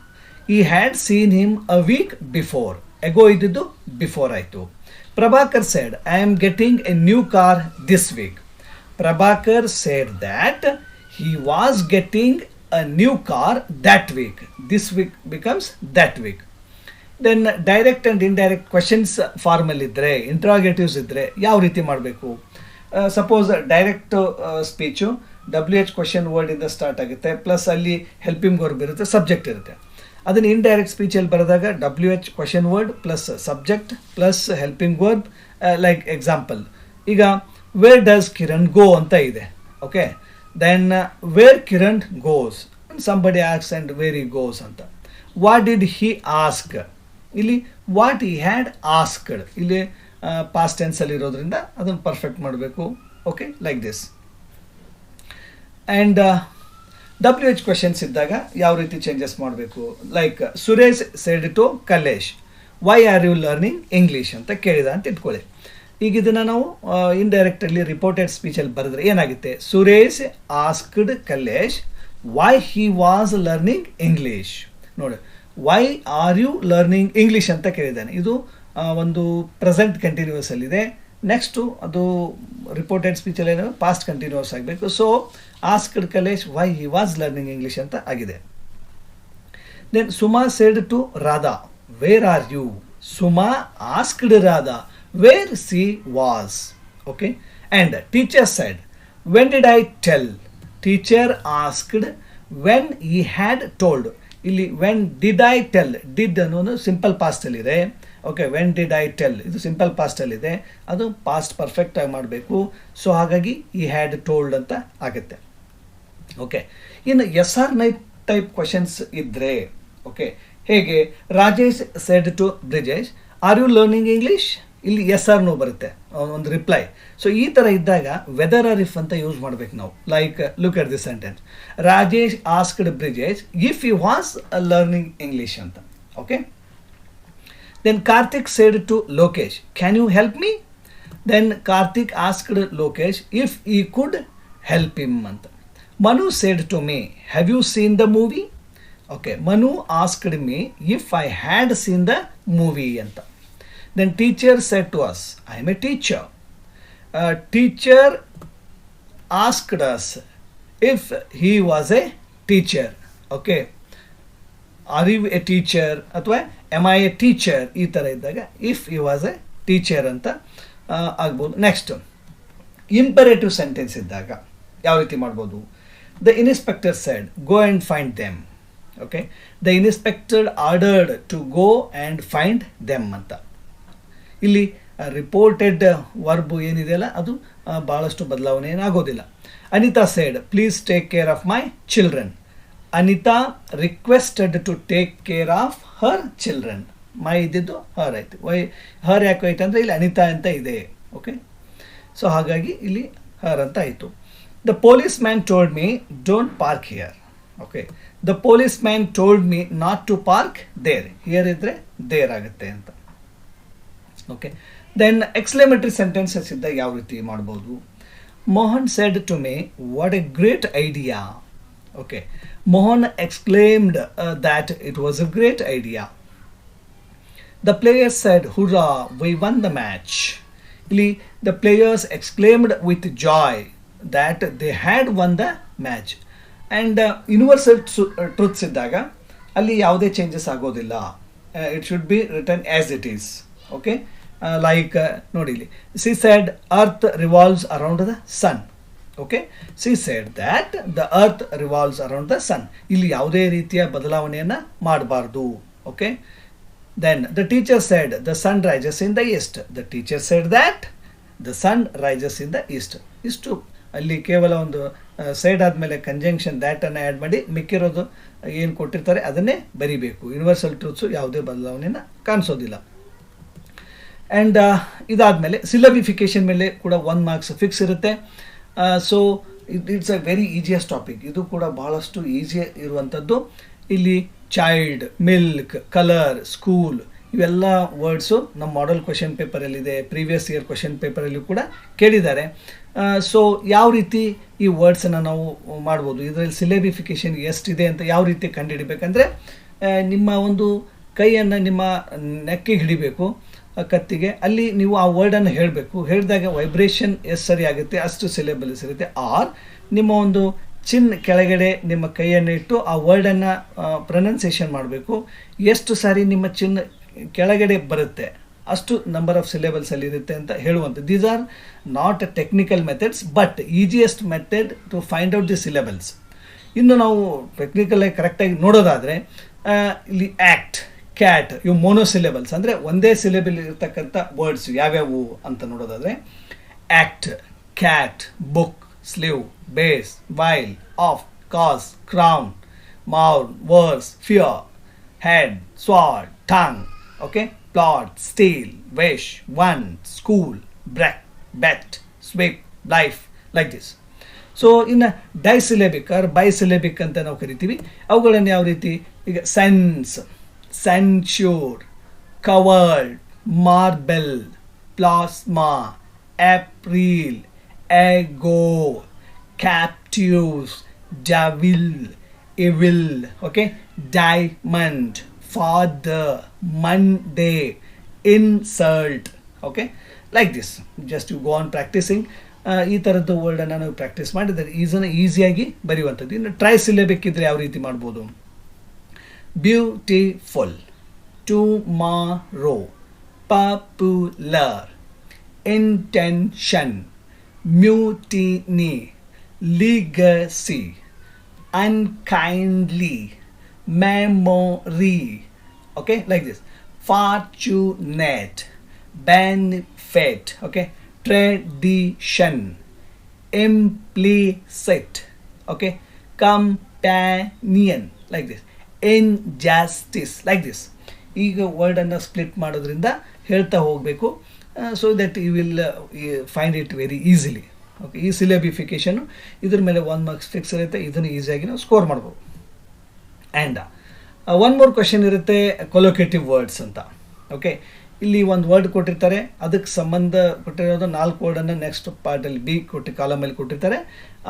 he had seen him a weak before, ago ಇದ್ದಿದ್ದು ಬಿಫೋರ್ ಆಯಿತು. Prabhakar side I am getting A new car this week, Prabhakar side that he was getting a new car that week, this week becomes that week. Then direct and indirect questions ಫಾರ್ಮಲ್ ಇದ್ದರೆ, ಇಂಟ್ರಾಗೇಟಿವ್ಸ್ ಇದ್ದರೆ ಯಾವ ರೀತಿ ಮಾಡಬೇಕು. Suppose direct speech WH question ವರ್ಡಿಂದ ಸ್ಟಾರ್ಟ್ ಆಗುತ್ತೆ, ಪ್ಲಸ್ ಅಲ್ಲಿ ಹೆಲ್ಪಿಂಗ್ ವರ್ಬ್ ಇರುತ್ತೆ, ಸಬ್ಜೆಕ್ಟ್ ಇರುತ್ತೆ. ಅದನ್ನು ಇಂಡೈರೆಕ್ಟ್ ಸ್ಪೀಚಲ್ಲಿ ಬರೆದಾಗ WH question word plus subject plus helping verb. Like example, ಈಗ ವೇರ್ ಡಸ್ ಕಿರಣ್ ಗೋ ಅಂತ ಇದೆ. Okay, then where Kiran goes, somebody asks and where he goes ಅಂತ. what did he ask, ಇಲ್ಲಿ what he had asked, ಇಲ್ಲಿ past tense ಅಲ್ಲಿ ಇರೋದ್ರಿಂದ ಅದನ್ನು ಪರ್ಫೆಕ್ಟ್ ಮಾಡಬೇಕು. Okay, like this. And WH questions ಇದ್ದಾಗ ಯಾವ ರೀತಿ ಚೇಂಜಸ್ ಮಾಡಬೇಕು. Like Suresh said to Kalesh why are you learning English ಅಂತ ಕೇಳಿದ ಅಂತ ಇಟ್ಕೊಳ್ಳಿ. ಈಗ ಇದನ್ನು ನಾವು ಇಂಡೈರೆಕ್ಟಲ್ಲಿ ರಿಪೋರ್ಟೆಡ್ ಸ್ಪೀಚಲ್ಲಿ ಬರೆದ್ರೆ ಏನಾಗುತ್ತೆ, Suresh asked Kalesh why he was learning English. ನೋಡಿ, why are you learning English ಅಂತ ಕೇಳಿದ್ದಾನೆ. ಇದು ಒಂದು ಪ್ರೆಸೆಂಟ್ ಕಂಟಿನ್ಯೂಸ್ ಅಲ್ಲಿದೆ. ನೆಕ್ಸ್ಟು ಅದು ರಿಪೋರ್ಟೆಡ್ ಸ್ಪೀಚಲ್ಲಿ ಏನೋ ಪಾಸ್ಟ್ ಕಂಟಿನ್ಯೂಸ್ ಆಗಬೇಕು. So asked Kalesh why he was learning English ಅಂತ ಆಗಿದೆ. Then Suma said to Radha where are you, Suma asked Radha where she was. Okay, and teacher said when did I tell, teacher asked when he had told. ಇಲ್ಲಿ when did I tell, did ಅನ್ನೋದು ಸಿಂಪಲ್ ಪಾಸ್ಟಲ್ಲಿದೆ. Okay, when did I tell ಇದು ಸಿಂಪಲ್ ಪಾಸ್ಟಲ್ಲಿದೆ, ಅದು ಪಾಸ್ಟ್ ಪರ್ಫೆಕ್ಟ್ ಆಗಿ ಮಾಡಬೇಕು. ಸೊ ಹಾಗಾಗಿ he had told ಅಂತ ಆಗುತ್ತೆ. ಓಕೆ, ಇನ್ನು yes or no type questions ಇದ್ದರೆ, ಓಕೆ, ಹೇಗೆ Rajesh said to Brijesh are you learning English, ಇಲ್ಲಿ ಎಸ್ ಆರ್ ನೋ ಬರುತ್ತೆ ಒಂದು ರಿಪ್ಲೈ. ಸೊ ಈ ಥರ ಇದ್ದಾಗ ವೆದರ್ ಆರ್ ಇಫ್ ಅಂತ ಯೂಸ್ ಮಾಡ್ಬೇಕು ನಾವು. Like look at this sentence, Rajesh asked Brijesh if you was learning English ಅಂತ. Okay, then Karthik said to Lokesh can you help me. Then Karthik asked Lokesh if he could help him ಅಂತ. Manu said to me have you seen the movie. Okay, Manu asked me if I had seen the movie ಅಂತ. Then teacher said to us, I am a teacher. Teacher asked us if he was a teacher. Okay. Are you a teacher? ಅಥವಾ am I a teacher? ಈ ಥರ ಇದ್ದಾಗ if he was a teacher ಅಂತ ಆಗ್ಬೋದು. ನೆಕ್ಸ್ಟ್, ಇಂಪರೇಟಿವ್ ಸೆಂಟೆನ್ಸ್ ಇದ್ದಾಗ ಯಾವ ರೀತಿ ಮಾಡ್ಬೋದು. The inspector said, go and find them. Okay. The inspector ordered to go and find them ಅಂತ. ಇಲ್ಲಿ ರಿಪೋರ್ಟೆಡ್ ವರ್ಬ್ ಏನಿದೆಯಲ್ಲ ಅದು ಭಾಳಷ್ಟು ಬದಲಾವಣೆ ಏನಾಗೋದಿಲ್ಲ. Anita said please take care of my children. Anita requested to take care of her children. My ಇದ್ದಿದ್ದು ಹರ್ ಆಯಿತು. ಹರ್ ಯಾಕೆ ಆಯ್ತು ಅಂದರೆ ಇಲ್ಲಿ ಅನಿತಾ ಅಂತ ಇದೆ. ಓಕೆ, ಸೊ ಹಾಗಾಗಿ ಇಲ್ಲಿ ಹರ್ ಅಂತ ಆಯಿತು. The policeman told me don't park here. Okay, the policeman told me not to park there. Here ಇದ್ದರೆ ದೇರ್ ಆಗುತ್ತೆ ಅಂತ. ಓಕೆ, ದೆನ್ ಎಕ್ಸ್ಕ್ಲೇಮೇಟರಿ ಸೆಂಟೆನ್ಸಸ್ ಇದ್ದಾಗ ಯಾವ ರೀತಿ ಮಾಡ್ಬೋದು. Mohan said to me what a great idea. Okay, Mohan exclaimed that it was a great idea. The players said hurrah we won the match. ಇಲ್ಲಿ the players exclaimed with joy that they had won the match. And universal truths ಇದ್ದಾಗ ಅಲ್ಲಿ ಯಾವುದೇ ಚೇಂಜಸ್ ಆಗೋದಿಲ್ಲ. It should be written as it is. Okay, like ನೋಡಿ ಇಲ್ಲಿ she said earth revolves around the sun. Okay, she shed that the earth revolves around the sun. ಇಲ್ಲಿ ಯಾವುದೇ ರೀತಿಯ ಬದಲಾವಣೆಯನ್ನು ಮಾಡಬಾರ್ದು. Okay, then the teacher said the sun rises in the east. The teacher said that the sun rises in the east. ಇಷ್ಟು ಅಲ್ಲಿ ಕೇವಲ ಒಂದು ಸೈಡ್ ಆದಮೇಲೆ ಕಂಜಂಕ್ಷನ್ ದ್ಯಾಟನ್ನು ಆ್ಯಡ್ ಮಾಡಿ ಮಿಕ್ಕಿರೋದು ಏನು ಕೊಟ್ಟಿರ್ತಾರೆ ಅದನ್ನೇ ಬರಿಬೇಕು. ಯೂನಿವರ್ಸಲ್ ಟ್ರೂತ್ಸು ಯಾವುದೇ ಬದಲಾವಣೆಯನ್ನು ಕಾಣಿಸೋದಿಲ್ಲ. ಆ್ಯಂಡ್ ಇದಾದಮೇಲೆ ಸಿಲಬಿಫಿಕೇಷನ್ ಮೇಲೆ ಕೂಡ 1 ಮಾರ್ಕ್ಸ್ ಫಿಕ್ಸ್ ಇರುತ್ತೆ. So it's a very easiest topic. ಇದು ಕೂಡ ಭಾಳಷ್ಟು ಈಸಿ ಇರುವಂಥದ್ದು. ಇಲ್ಲಿ ಚೈಲ್ಡ್, ಮಿಲ್ಕ್, ಕಲರ್, ಸ್ಕೂಲ್ ಇವೆಲ್ಲ ವರ್ಡ್ಸು ನಮ್ಮ ಮಾಡೆಲ್ ಕ್ವೆಶನ್ ಪೇಪರಲ್ಲಿದೆ, ಪ್ರೀವಿಯಸ್ ಇಯರ್ ಕ್ವೆಶನ್ ಪೇಪರಲ್ಲಿ ಕೂಡ ಕೇಳಿದ್ದಾರೆ. ಸೊ ಯಾವ ರೀತಿ ಈ ವರ್ಡ್ಸನ್ನು ನಾವು ಮಾಡ್ಬೋದು, ಇದರಲ್ಲಿ ಸಿಲೆಬಿಫಿಕೇಷನ್ ಎಷ್ಟಿದೆ ಅಂತ ಯಾವ ರೀತಿ ಕಂಡುಹಿಡಿಬೇಕಂದ್ರೆ ನಿಮ್ಮ ಒಂದು ಕೈಯನ್ನು ನಿಮ್ಮ ನೆಕ್ಕಿಗೆ ಹಿಡಿಬೇಕು, ಕತ್ತಿಗೆ. ಅಲ್ಲಿ ನೀವು ಆ ವರ್ಡನ್ನು ಹೇಳಬೇಕು. ಹೇಳಿದಾಗ ವೈಬ್ರೇಷನ್ ಎಷ್ಟು ಸರಿ ಆಗುತ್ತೆ ಅಷ್ಟು ಸಿಲೆಬಲ್ಸ್ ಇರುತ್ತೆ. ಆರ್ ನಿಮ್ಮ ಒಂದು ಚಿನ್ ಕೆಳಗಡೆ ನಿಮ್ಮ ಕೈಯನ್ನು ಇಟ್ಟು ಆ ವರ್ಡನ್ನು ಪ್ರೊನೌನ್ಸಿಯೇಷನ್ ಮಾಡಬೇಕು. ಎಷ್ಟು ಸಾರಿ ನಿಮ್ಮ ಚಿನ್ ಕೆಳಗಡೆ ಬರುತ್ತೆ ಅಷ್ಟು ನಂಬರ್ ಆಫ್ ಸಿಲೆಬಲ್ಸಲ್ಲಿ ಇರುತ್ತೆ ಅಂತ ಹೇಳುವಂಥದ್ದು. These are not technical methods but easiest method to find out the syllables. ಇನ್ನು ನಾವು ಟೆಕ್ನಿಕಲಾಗಿ ಕರೆಕ್ಟಾಗಿ ನೋಡೋದಾದರೆ ಇಲ್ಲಿ ಆ್ಯಕ್ಟ್, ಕ್ಯಾಟ್ ಇವು ಮೋನೋಸಿಲೆಬಲ್ಸ್ ಅಂದರೆ ಒಂದೇ ಸಿಲೆಬಲ್ ಇರತಕ್ಕಂಥ ವರ್ಡ್ಸ್ ಯಾವ್ಯಾವು ಅಂತ ನೋಡೋದಾದರೆ act, cat, book, sleeve, base, while, off, cause, crown, ಮೌನ್, worse, fear, head, sword, tongue. Okay, plot, steel, wish, one, school, break, bet, sweep, life, like this. So ಇನ್ನು ಡೈಸಿಲೆಬಿಕ್ ಆರ್ ಬೈಸಿಲೆಬಿಕ್ ಅಂತ ನಾವು ಕರಿತೀವಿ. ಅವುಗಳನ್ನು ಯಾವ ರೀತಿ, ಈಗ census, censure, coward, marble, plasma, April, ego, captious, devil, evil, okay, diamond, father, Monday, insult. Okay, like this just you go on practising. ಈ ಥರದ್ದು ವರ್ಡನ್ನು ನಾವು ಪ್ರಾಕ್ಟೀಸ್ ಮಾಡಿದರೆ ಈಸಿಯಾಗಿ ಬರೆಯುವಂಥದ್ದು. ಇನ್ನು ಟ್ರೈಸಿಲೆಬಿಕ್ ಇದ್ದರೆ ಯಾವ ರೀತಿ ಮಾಡ್ಬೋದು. Beautiful, tomorrow, popular, intention, mutiny, legacy, unkindly, memory. Okay, like this. Fortunate, benefit. Okay, tradition, implicit. Okay, companion. Like this. Injustice. Like this. ಈಗ ವರ್ಡನ್ನು ಸ್ಪ್ಲಿಟ್ ಮಾಡೋದ್ರಿಂದ ಹೇಳ್ತಾ ಹೋಗಬೇಕು. So that you will find it very easily. Okay, ಈ ಸಿಲೆಬಿಫಿಕೇಷನು ಇದ್ರ ಮೇಲೆ 1 ಮಾರ್ಕ್ಸ್ ಫಿಕ್ಸ್ ಇರುತ್ತೆ, ಇದನ್ನು ಈಸಿಯಾಗಿ ನಾವು ಸ್ಕೋರ್ ಮಾಡ್ಬೋದು. ಆ್ಯಂಡ್ ಒನ್ ಮೋರ್ ಕ್ವೆಶನ್ ಇರುತ್ತೆ, ಕೊಲೊಕೇಟಿವ್ ವರ್ಡ್ಸ್ ಅಂತ. ಓಕೆ, ಇಲ್ಲಿ ಒಂದು ವರ್ಡ್ ಕೊಟ್ಟಿರ್ತಾರೆ, ಅದಕ್ಕೆ ಸಂಬಂಧ ಕೊಟ್ಟಿರೋದು 4 ವರ್ಡನ್ನು ನೆಕ್ಸ್ಟ್ ಪಾರ್ಟಲ್ಲಿ ಬಿ ಕಾಲಮಲ್ಲಿ ಕೊಟ್ಟಿರ್ತಾರೆ.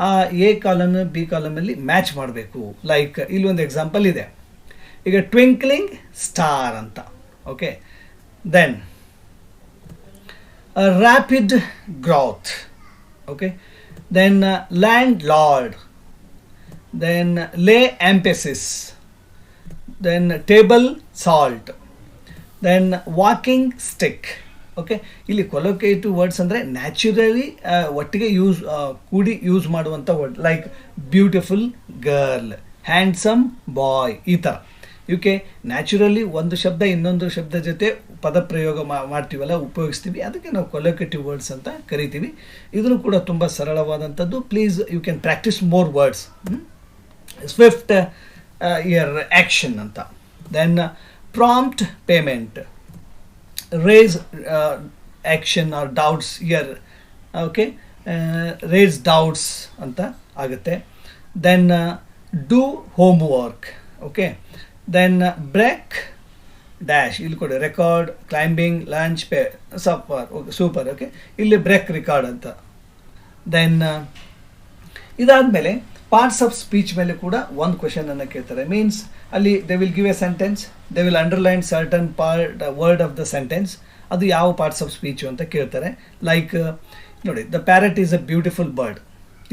ಆ ಎ ಕಾಲಮ್ ಬಿ ಕಾಲಮಲ್ಲಿ ಮ್ಯಾಚ್ ಮಾಡಬೇಕು. ಲೈಕ್ ಇಲ್ಲಿ ಒಂದು ಎಕ್ಸಾಂಪಲ್ ಇದೆ, ಈಗ ಟ್ವಿಂಕ್ಲಿಂಗ್ ಸ್ಟಾರ್ ಅಂತ. Okay, then rapid growth. Okay, then land lord, then ಲೇ emphasis, then table salt, then walking stick. Okay, ಇಲ್ಲಿ ಕೊಲೊಕೇಟಿವ್ ವರ್ಡ್ಸ್ ಅಂದರೆ ನ್ಯಾಚುರಲಿ ಒಟ್ಟಿಗೆ ಕೂಡಿ ಯೂಸ್ ಮಾಡುವಂಥ word. Like beautiful girl, handsome ಬಾಯ್, ಈ ಥರ ಇವಕ್ಕೆ ನ್ಯಾಚುರಲಿ ಒಂದು ಶಬ್ದ ಇನ್ನೊಂದು ಶಬ್ದ ಜೊತೆ ಪದಪ್ರಯೋಗ ಮಾಡ್ತೀವಲ್ಲ, ಉಪಯೋಗಿಸ್ತೀವಿ, ಅದಕ್ಕೆ ನಾವು ಕೊಲೊಕೇಟಿವ್ ವರ್ಡ್ಸ್ ಅಂತ ಕರಿತೀವಿ. ಇದನ್ನು ಕೂಡ ತುಂಬ ಸರಳವಾದಂಥದ್ದು. Please you can practise more words. Swift ear action ಅಂತ. Then prompt payment, race action or doubts ear. Okay, race doubts ಅಂತ ಆಗುತ್ತೆ. Then do home work. Okay, then break dash, ಇಲ್ಲಿ ಕೊಡಿ record, climbing, lunch, super. Okay, super. Okay, ಇಲ್ಲಿ ಬ್ರೇಕ್ ರೆಕಾರ್ಡ್ ಅಂತ. ದೆನ್ ಇದಾದಮೇಲೆ ಪಾರ್ಟ್ಸ್ ಆಫ್ ಸ್ಪೀಚ್ ಮೇಲೆ ಕೂಡ ಒಂದು ಕ್ವೆಶನನ್ನು ಕೇಳ್ತಾರೆ. ಮೀನ್ಸ್ ಅಲ್ಲಿ they will give a sentence, they will underline certain word of the sentence, ಅದು ಯಾವ ಪಾರ್ಟ್ಸ್ ಆಫ್ ಸ್ಪೀಚು ಅಂತ ಕೇಳ್ತಾರೆ. ಲೈಕ್ ನೋಡಿ, the parrot is a beautiful bird.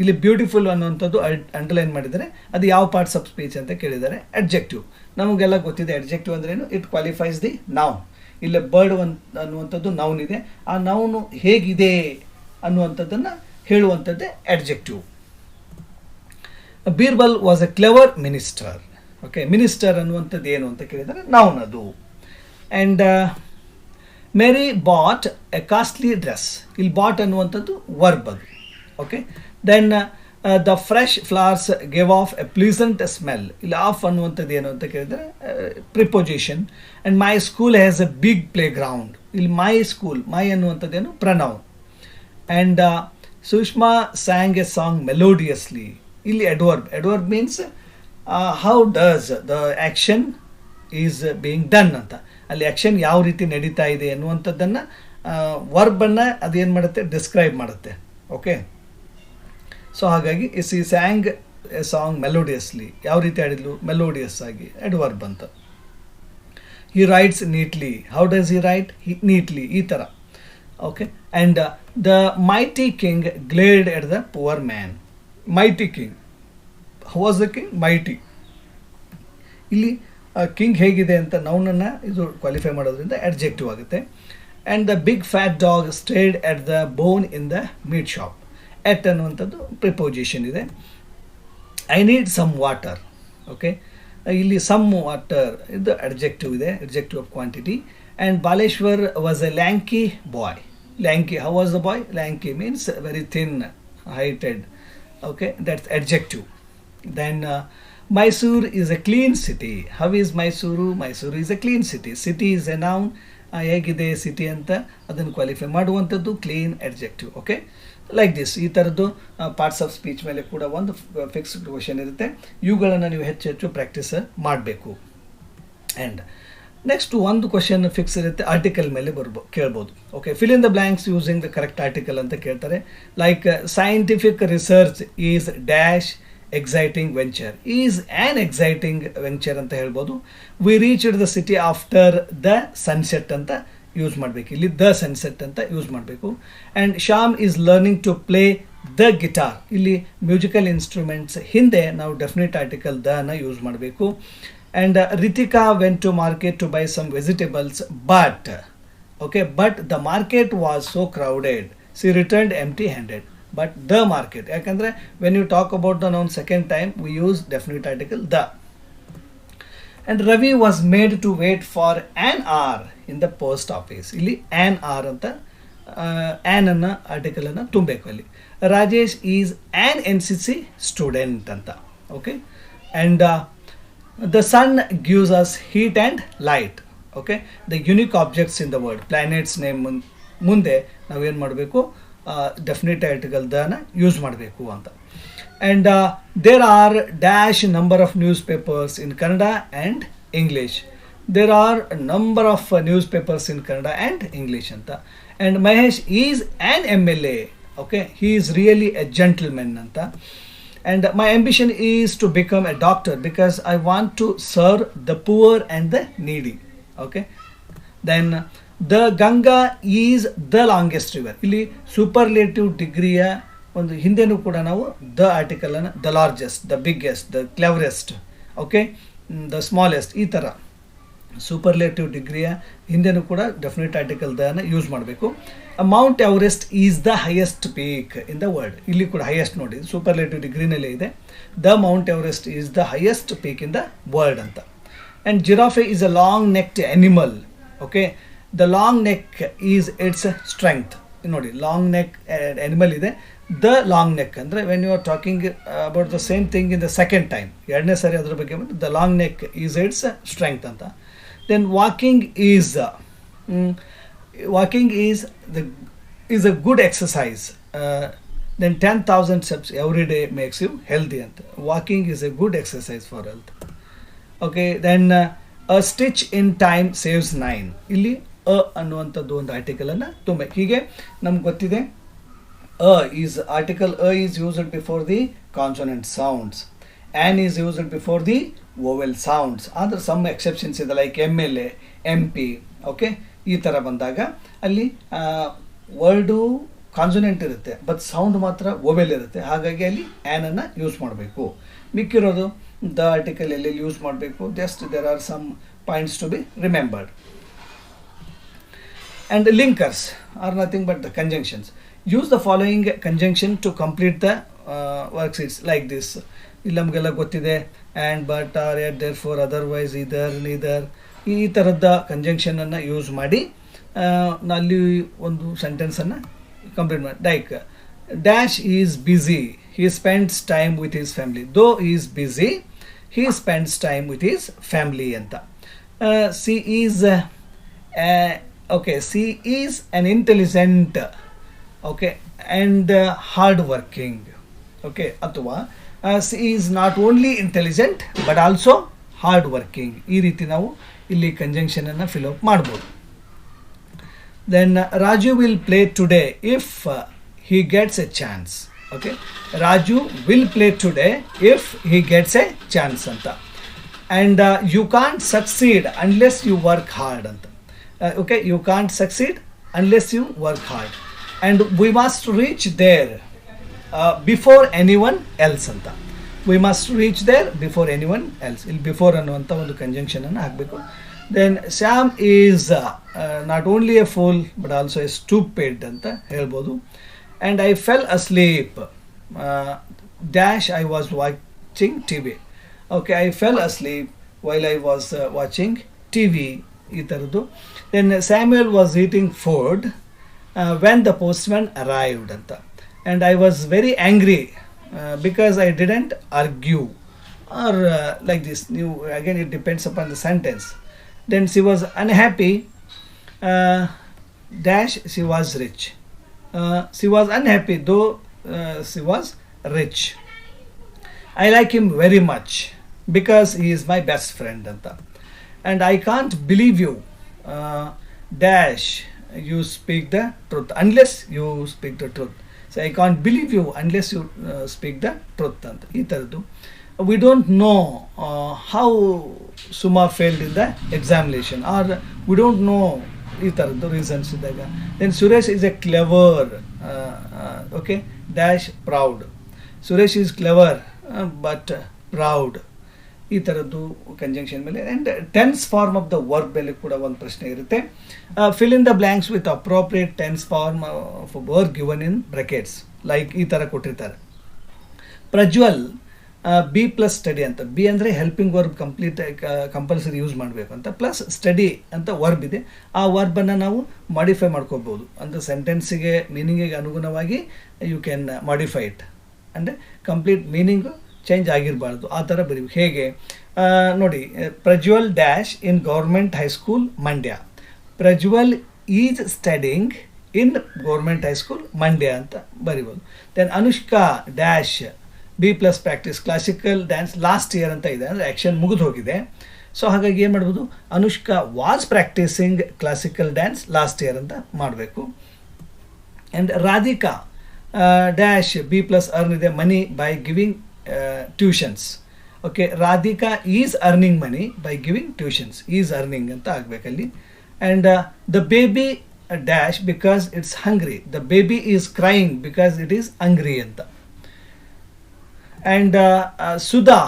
ಇಲ್ಲಿ ಬ್ಯೂಟಿಫುಲ್ ಅನ್ನುವಂಥದ್ದು ಅಂಡರ್ಲೈನ್ ಮಾಡಿದರೆ ಅದು ಯಾವ ಪಾರ್ಟ್ಸ್ ಆಫ್ ಸ್ಪೀಚ್ ಅಂತ ಕೇಳಿದ್ದಾರೆ. ಅಡ್ಜೆಕ್ಟಿವ್ ನಮಗೆಲ್ಲ ಗೊತ್ತಿದೆ, ಅಡ್ಜೆಕ್ಟಿವ್ ಅಂದ್ರೇನು, ಇಟ್ ಕ್ವಾಲಿಫೈಸ್ ದಿ ನೌನ್. ಇಲ್ಲಿ ಬರ್ಡ್ ಅನ್ನುವಂಥದ್ದು ನೌನ್ ಇದೆ, ಆ ನೌನು ಹೇಗಿದೆ ಅನ್ನುವಂಥದ್ದನ್ನು ಹೇಳುವಂಥದ್ದೇ adjective. Birbal was a clever minister. Okay, minister ಅನ್ನುವಂಥದ್ದು ಏನು ಅಂತ ಕೇಳಿದರೆ ನೌನ್ ಅದು. And Mary bought a costly dress. ಇಲ್ಲಿ ಬಾಟ್ ಅನ್ನುವಂಥದ್ದು ವರ್ಬ್ ಅದು. Okay, then the fresh flowers gave off a pleasant smell. ಇಲ್ಲಿ ಆಫ್ ಅನ್ನುವಂಥದ್ದು ಏನು ಅಂತ ಕೇಳಿದರೆ preposition. And my school has a big playground. ಇಲ್ಲಿ ಮೈ ಸ್ಕೂಲ್, ಮೈ ಅನ್ನುವಂಥದ್ದೇನು pronoun. And Sushma sang a song melodiously. ಇಲ್ಲಿ adverb means how does the action is being done ಅಂತ. ಅಲ್ಲಿ ಆ್ಯಕ್ಷನ್ ಯಾವ ರೀತಿ ನಡೀತಾ ಇದೆ ಅನ್ನುವಂಥದ್ದನ್ನು ವರ್ಬನ್ನು ಅದೇನು ಮಾಡುತ್ತೆ, ಡಿಸ್ಕ್ರೈಬ್ ಮಾಡುತ್ತೆ. ಓಕೆ, ಸೊ ಹಾಗಾಗಿ ಇಸ್ ಈ ಸ್ಯಾಂಗ್ ಎ ಸಾಂಗ್ ಮೆಲೋಡಿಯಸ್ಲಿ, ಯಾವ ರೀತಿ ಆಡಿದ್ಲು, ಮೆಲೋಡಿಯಸ್ ಆಗಿ, ಎಡ್ವರ್ಬ್ ಅಂತ. He writes neatly, how does he write, neatly, ಈ ಥರ. Okay, and the mighty king glared at the poor man. Mighty king, how was the king, mighty. ಇಲ್ಲಿ ಕಿಂಗ್ ಹೇಗಿದೆ ಅಂತ ನೌನನ್ನು ಇದು ಕ್ವಾಲಿಫೈ ಮಾಡೋದ್ರಿಂದ ಅಡ್ಜೆಕ್ಟಿವ್ ಆಗುತ್ತೆ. And the big fat dog stayed at the bone in the meat shop. At ಅನ್ನುವಂಥದ್ದು ಪ್ರಿಪೊಸಿಷನ್ ಇದೆ. I need some water. Okay, ಇಲ್ಲಿ ಸಮ್ ವಾಟರ್ ಇದು ಅಡ್ಜೆಕ್ಟಿವ್ ಇದೆ, adjective of quantity. And Baleshwar was a lanky boy. Lanky, how was the boy, lanky means very thin, heighted. Okay, that's adjective. Then Mysore is a clean city. How is Mysuru? Mysuru is a clean city. City is a noun. ಹೇಗಿದೆ ಸಿಟಿ ಅಂತ ಅದನ್ನು ಕ್ವಾಲಿಫೈ ಮಾಡುವಂಥದ್ದು clean adjective. Okay, like this. ಈ ಥರದ್ದು ಪಾರ್ಟ್ಸ್ ಆಫ್ ಸ್ಪೀಚ್ ಮೇಲೆ ಕೂಡ ಒಂದು ಫಿಕ್ಸ್ಡ್ ಕ್ವೆಶನ್ ಇರುತ್ತೆ. ಇವುಗಳನ್ನು ನೀವು ಹೆಚ್ಚು ಪ್ರಾಕ್ಟೀಸ್ ಮಾಡಬೇಕು. ಆ್ಯಂಡ್ ನೆಕ್ಸ್ಟ್ ಒಂದು ಕ್ವೆಶನ್ ಫಿಕ್ಸ್ ಇರುತ್ತೆ, ಆರ್ಟಿಕಲ್ ಮೇಲೆ ಕೇಳ್ಬೋದು. Okay, fill in the blanks using the correct article ಅಂತ ಕೇಳ್ತಾರೆ. Like scientific research is dash exciting venture. Is an exciting venture ಅಂತ ಹೇಳ್ಬೋದು. We reached the city after the sunset ಅಂತ ಯೂಸ್ ಮಾಡಬೇಕು. ಇಲ್ಲಿ ದ ಸನ್ಸೆಟ್ ಅಂತ ಯೂಸ್ ಮಾಡಬೇಕು. And Shyam is learning to play the guitar. ಇಲ್ಲಿ ಮ್ಯೂಸಿಕಲ್ ಇನ್ಸ್ಟ್ರೂಮೆಂಟ್ಸ್ ಹಿಂದೆ ನಾವು ಡೆಫಿನೆಟ್ ಆರ್ಟಿಕಲ್ ದನ ಯೂಸ್ ಮಾಡಬೇಕು. And Ritika went to market to buy some vegetables, but the market was so crowded. She returned empty-handed. But the market, yakandre when you talk about the noun second time, we use definite article the. And Ravi was made to wait for an hour in the post office. Illi an hour anta an anna article anna ತುಂಬಬೇಕು ಅಲ್ಲಿ. Rajesh is an NCC student anta. Okay, and the sun gives us heat and light. Okay, the unique objects in the world, planets name ಮುಂದೆ ನಾವೇನು ಮಾಡಬೇಕು, ಡೆಫಿನೆಟ್ ಆರ್ಟಿಕಲ್ ದನ ಯೂಸ್ ಮಾಡಬೇಕು ಅಂತ. And there are dash number of newspapers in Kannada and English. There are number of newspapers in Kannada and English ಅಂತ. And Mahesh is an MLA. Okay, he is really a gentlemen ಅಂತ. And my ambition is to become a doctor because I want to serve the poor and the needy. Okay, then the Ganga is the longest river. ಇಲ್ಲಿ ಸೂಪರ್ಲೇಟಿವ್ ಡಿಗ್ರಿಯ ಒಂದು ಹಿಂದೆನೂ ಕೂಡ ನಾವು ದ ಆರ್ಟಿಕಲನ್ನು the largest, the biggest, the cleverest, okay, the smallest, ಈ ಥರ ಸೂಪರ್ಲೇಟಿವ್ ಡಿಗ್ರಿಯ ಹಿಂದೆನೂ ಕೂಡ ಡೆಫಿನೆಟ್ ಆರ್ಟಿಕಲ್ ದನ ಯೂಸ್ ಮಾಡಬೇಕು. Mount Everest is the highest peak in the world. ಇಲ್ಲಿ ಕೂಡ ಹೈಯೆಸ್ಟ್ ನೋಡಿ, ಸೂಪರ್ಲೇಟಿವ್ ಡಿಗ್ರಿನಲ್ಲೇ ಇದೆ. The Mount Everest is the highest peak in the world ಅಂತ. And giraffe is a long necked animal. Okay, the long neck is its strength. ನೋಡಿ, ಲಾಂಗ್ ನೆಕ್ ಅನಿಮಲ್ ಇದೆ. ದ ಲಾಂಗ್ ನೆಕ್ ಅಂದರೆ when you are talking about the same thing in the second time, ಎರಡನೇ ಸಾರಿ ಅದ್ರ ಬಗ್ಗೆ ಬಂದು the long neck is its strength ಅಂತ. Then walking is a good exercise. Then 10,000 steps every day makes you healthy. And walking is a good exercise for health. Okay, then a stitch in time saves 9. ಇಲ್ಲಿ ಅನ್ನುವಂಥದ್ದು ಒಂದು ಆರ್ಟಿಕಲನ್ನು ತುಂಬ ಹೀಗೆ ನಮ್ಗೆ ಗೊತ್ತಿದೆ. article a is used before the consonant sounds. An is used before the vowel sounds. ಆದರೆ ಸಮ್ ಎಕ್ಸೆಪ್ಷನ್ಸ್ ಇದೆ, ಲೈಕ್ MLA, MP. ಓಕೆ, ಈ ಥರ ಬಂದಾಗ ಅಲ್ಲಿ ವರ್ಡು ಕಾನ್ಸೊನೆಂಟ್ ಇರುತ್ತೆ, ಬಟ್ ಸೌಂಡ್ ಮಾತ್ರ ವೊವೆಲ್ ಇರುತ್ತೆ. ಹಾಗಾಗಿ ಅಲ್ಲಿ ಆ್ಯನನ್ನು ಯೂಸ್ ಮಾಡಬೇಕು. ಮಿಕ್ಕಿರೋದು ದ ಆರ್ಟಿಕಲ್ ಎಲ್ಲಿ ಯೂಸ್ ಮಾಡಬೇಕು, just there are some points to be remembered. And linkers are nothing but the conjunctions. Use the following conjunction to complete the worksheets like this. ಇಲ್ಲಿ ನಮಗೆಲ್ಲ ಗೊತ್ತಿದೆ, and, but, or, yet, therefore, otherwise, ಇದರ್, ನೀದರ್, ಈ ಥರದ ಕಂಜಂಕ್ಷನನ್ನು ಯೂಸ್ ಮಾಡಿ ಅಲ್ಲಿ ಒಂದು ಸೆಂಟೆನ್ಸನ್ನು ಕಂಪ್ಲೀಟ್ ಮಾಡಿ. Like dash is busy, he spends time with his family. Though is busy, he spends time with his family ಅಂತ. She is an intelligent, okay, and hard working. Okay, ಅಥವಾ she is not only intelligent but also hard working. ಈ ರೀತಿ ನಾವು ಇಲ್ಲಿ ಕಂಜಂಕ್ಷನನ್ನು ಫಿಲ್ ಅಪ್ ಮಾಡ್ಬೋದು. Then Raju will play today if he gets a chance. Okay, Raju will play today if he gets a chance ಅಂತ. And you can't succeed unless you work hard ಅಂತ. Okay, you can't succeed unless you work hard. And we must reach there before anyone else ಅಂತ. We must reach there before anyone else. ಇಲ್ಲಿ ಬಿಫೋರ್ ಅನ್ನುವಂಥ ಒಂದು ಕಂಜಂಕ್ಷನನ್ನು ಹಾಕಬೇಕು. Then Shyam is not only a fool but also a stupid ಅಂತ ಹೇಳ್ಬೋದು. And I fell asleep dash I was watching TV. Okay, I fell asleep while I was watching TV, ಈ ಥರದ್ದು. Then Samuel was eating food when the postman arrived ಅಂತ. And I was very angry because I didn't argue, or like this. Again, it depends upon the sentence. Then she was unhappy dash she was rich. She was unhappy though she was rich. I like him very much because he is my best friend anta. And I can't believe you dash you speak the truth unless you speak the truth. So I can't believe you unless you speak the truth ಅಂತ. ಈ ಥರದ್ದು. We don't know how Suma failed in the examination, or we don't know ಈ ಥರದ್ದು ರೀಸನ್ಸ್ ಇದ್ದಾಗ. Then Suresh is a clever, okay, dash proud. Suresh is clever but proud. ಈ ಥರದ್ದು ಕಂಜಂಕ್ಷನ್ ಮೇಲೆ. And tense form of the verb ಮೇಲೆ ಕೂಡ ಒಂದು ಪ್ರಶ್ನೆ ಇರುತ್ತೆ. Fill in the blanks with appropriate tense form of verb given in brackets. Like ಈ ಥರ ಕೊಟ್ಟಿರ್ತಾರೆ. ಪ್ರಜ್ವಲ್ ಬಿ ಪ್ಲಸ್ ಸ್ಟಡಿ ಅಂತ. ಬಿ ಅಂದರೆ ಹೆಲ್ಪಿಂಗ್ ವರ್ಬ್ ಕಂಪಲ್ಸರಿ ಯೂಸ್ ಮಾಡಬೇಕು ಅಂತ, ಪ್ಲಸ್ ಸ್ಟಡಿ ಅಂತ ವರ್ಬ್ ಇದೆ. ಆ ವರ್ಬನ್ನು ನಾವು ಮಾಡಿಫೈ ಮಾಡ್ಕೋಬೋದು. ಅಂದರೆ ಸೆಂಟೆನ್ಸಿಗೆ ಮೀನಿಂಗಿಗೆ ಅನುಗುಣವಾಗಿ ಯು ಕ್ಯಾನ್ ಮಾಡಿಫೈ ಇಟ್. ಅಂದರೆ ಕಂಪ್ಲೀಟ್ ಮೀನಿಂಗು ಚೇಂಜ್ ಆಗಿರಬಾರ್ದು, ಆ ಥರ ಬರೀ. ಹೇಗೆ ನೋಡಿ, Prajwal dash in government high school Mandya. Prajwal is studying in government high school Mandya ಅಂತ ಬರಿಬೋದು. Then Anushka dash B+ practice classical dance last year ಅಂತ ಇದೆ, ಅಂದರೆ ಆ್ಯಕ್ಷನ್ ಮುಗಿದು ಹೋಗಿದೆ. ಸೊ ಹಾಗಾಗಿ ಏನು ಮಾಡ್ಬೋದು, Anushka was practising classical dance last year ಅಂತ ಮಾಡಬೇಕು. And Radhika dash B+ earn ಇದೆ money by giving tuitions. Okay, Radhika is earning money by giving tuitions, is earning ಅಂತ ಆಗಬೇಕಲ್ಲಿ. And the baby dash because it's hungry, the baby is crying because it is hungry ಅಂತ. And Sudha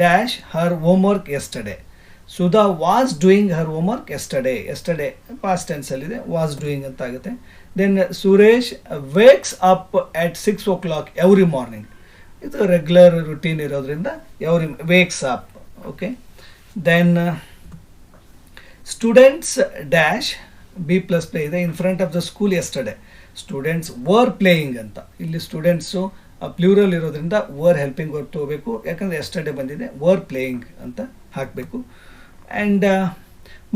dash her homework yesterday, Sudha was doing her homework yesterday, yesterday past ಟೆನ್ಸಲ್ಲಿದೆ, ವಾಸ್ ಡೂಯಿಂಗ್ ಅಂತ ಆಗುತ್ತೆ. Then Suresh wakes up at 6 o'clock every morning, ಇದು ರೆಗ್ಯುಲರ್ ರುಟೀನ್ ಇರೋದ್ರಿಂದ every wakes up. Okay, then students dash B+ play ಇದೆ in front of the school yesterday, students were playing ಅಂತ. ಇಲ್ಲಿ ಸ್ಟೂಡೆಂಟ್ಸು ಪ್ಲೂರಲ್ ಇರೋದ್ರಿಂದ ವರ್ ಹೆಲ್ಪಿಂಗ್ ವರ್ಕ್ ತಗೋಬೇಕು, ಯಾಕಂದರೆ ಎಸ್ಟರ್ಡೇ ಬಂದಿದೆ, ವರ್ ಪ್ಲೇಯಿಂಗ್ ಅಂತ ಹಾಕಬೇಕು. And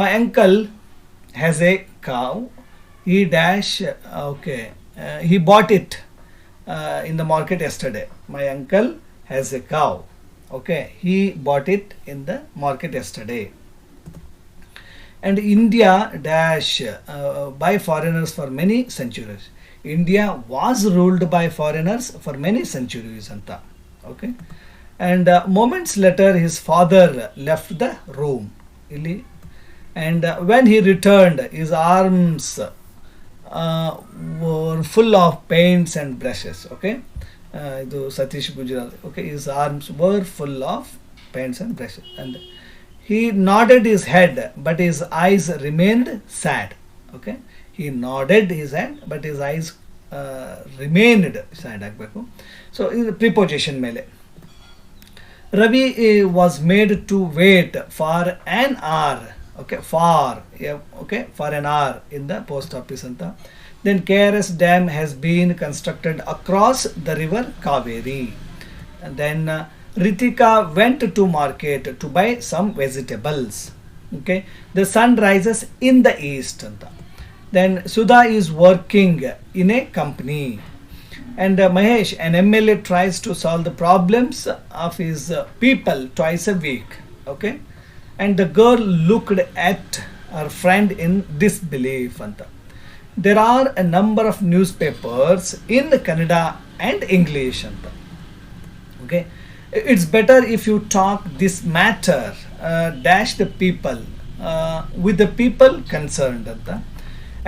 my uncle has a cow, ಈ dash okay he bought it in the market yesterday. My uncle has a cow. Okay, he bought it in the market yesterday. And India dash by foreigners for many centuries. India was ruled by foreigners for many centuries anta. Okay, and moments later his father left the room illi. And when he returned his arms were full of paints and brushes. Okay, ಇದು Satish Gujral. Okay, his arms were full of paints and brushes, and he nodded his head but his eyes remained sad. Okay, he nodded his head but his eyes remained sad ಆಗಬೇಕು. ಸೊ ಇದು ಪ್ರಿಪೋಸಿಷನ್ ಮೇಲೆ. Ravi was made to wait for an hour. Okay, for an hour in the post office anta. Then KRS dam has been constructed across the river Kaveri. And then Ritika went to market to buy some vegetables. Okay, the sun rises in the east anta. Then Sudha is working in a company. And Mahesh, an MLA, tries to solve the problems of his people twice a week. Okay, and the girl looked at her friend in disbelief anta. There are a number of newspapers in Kannada and English anta. Okay, it's better if you talk this matter dash the people with the people concerned anta.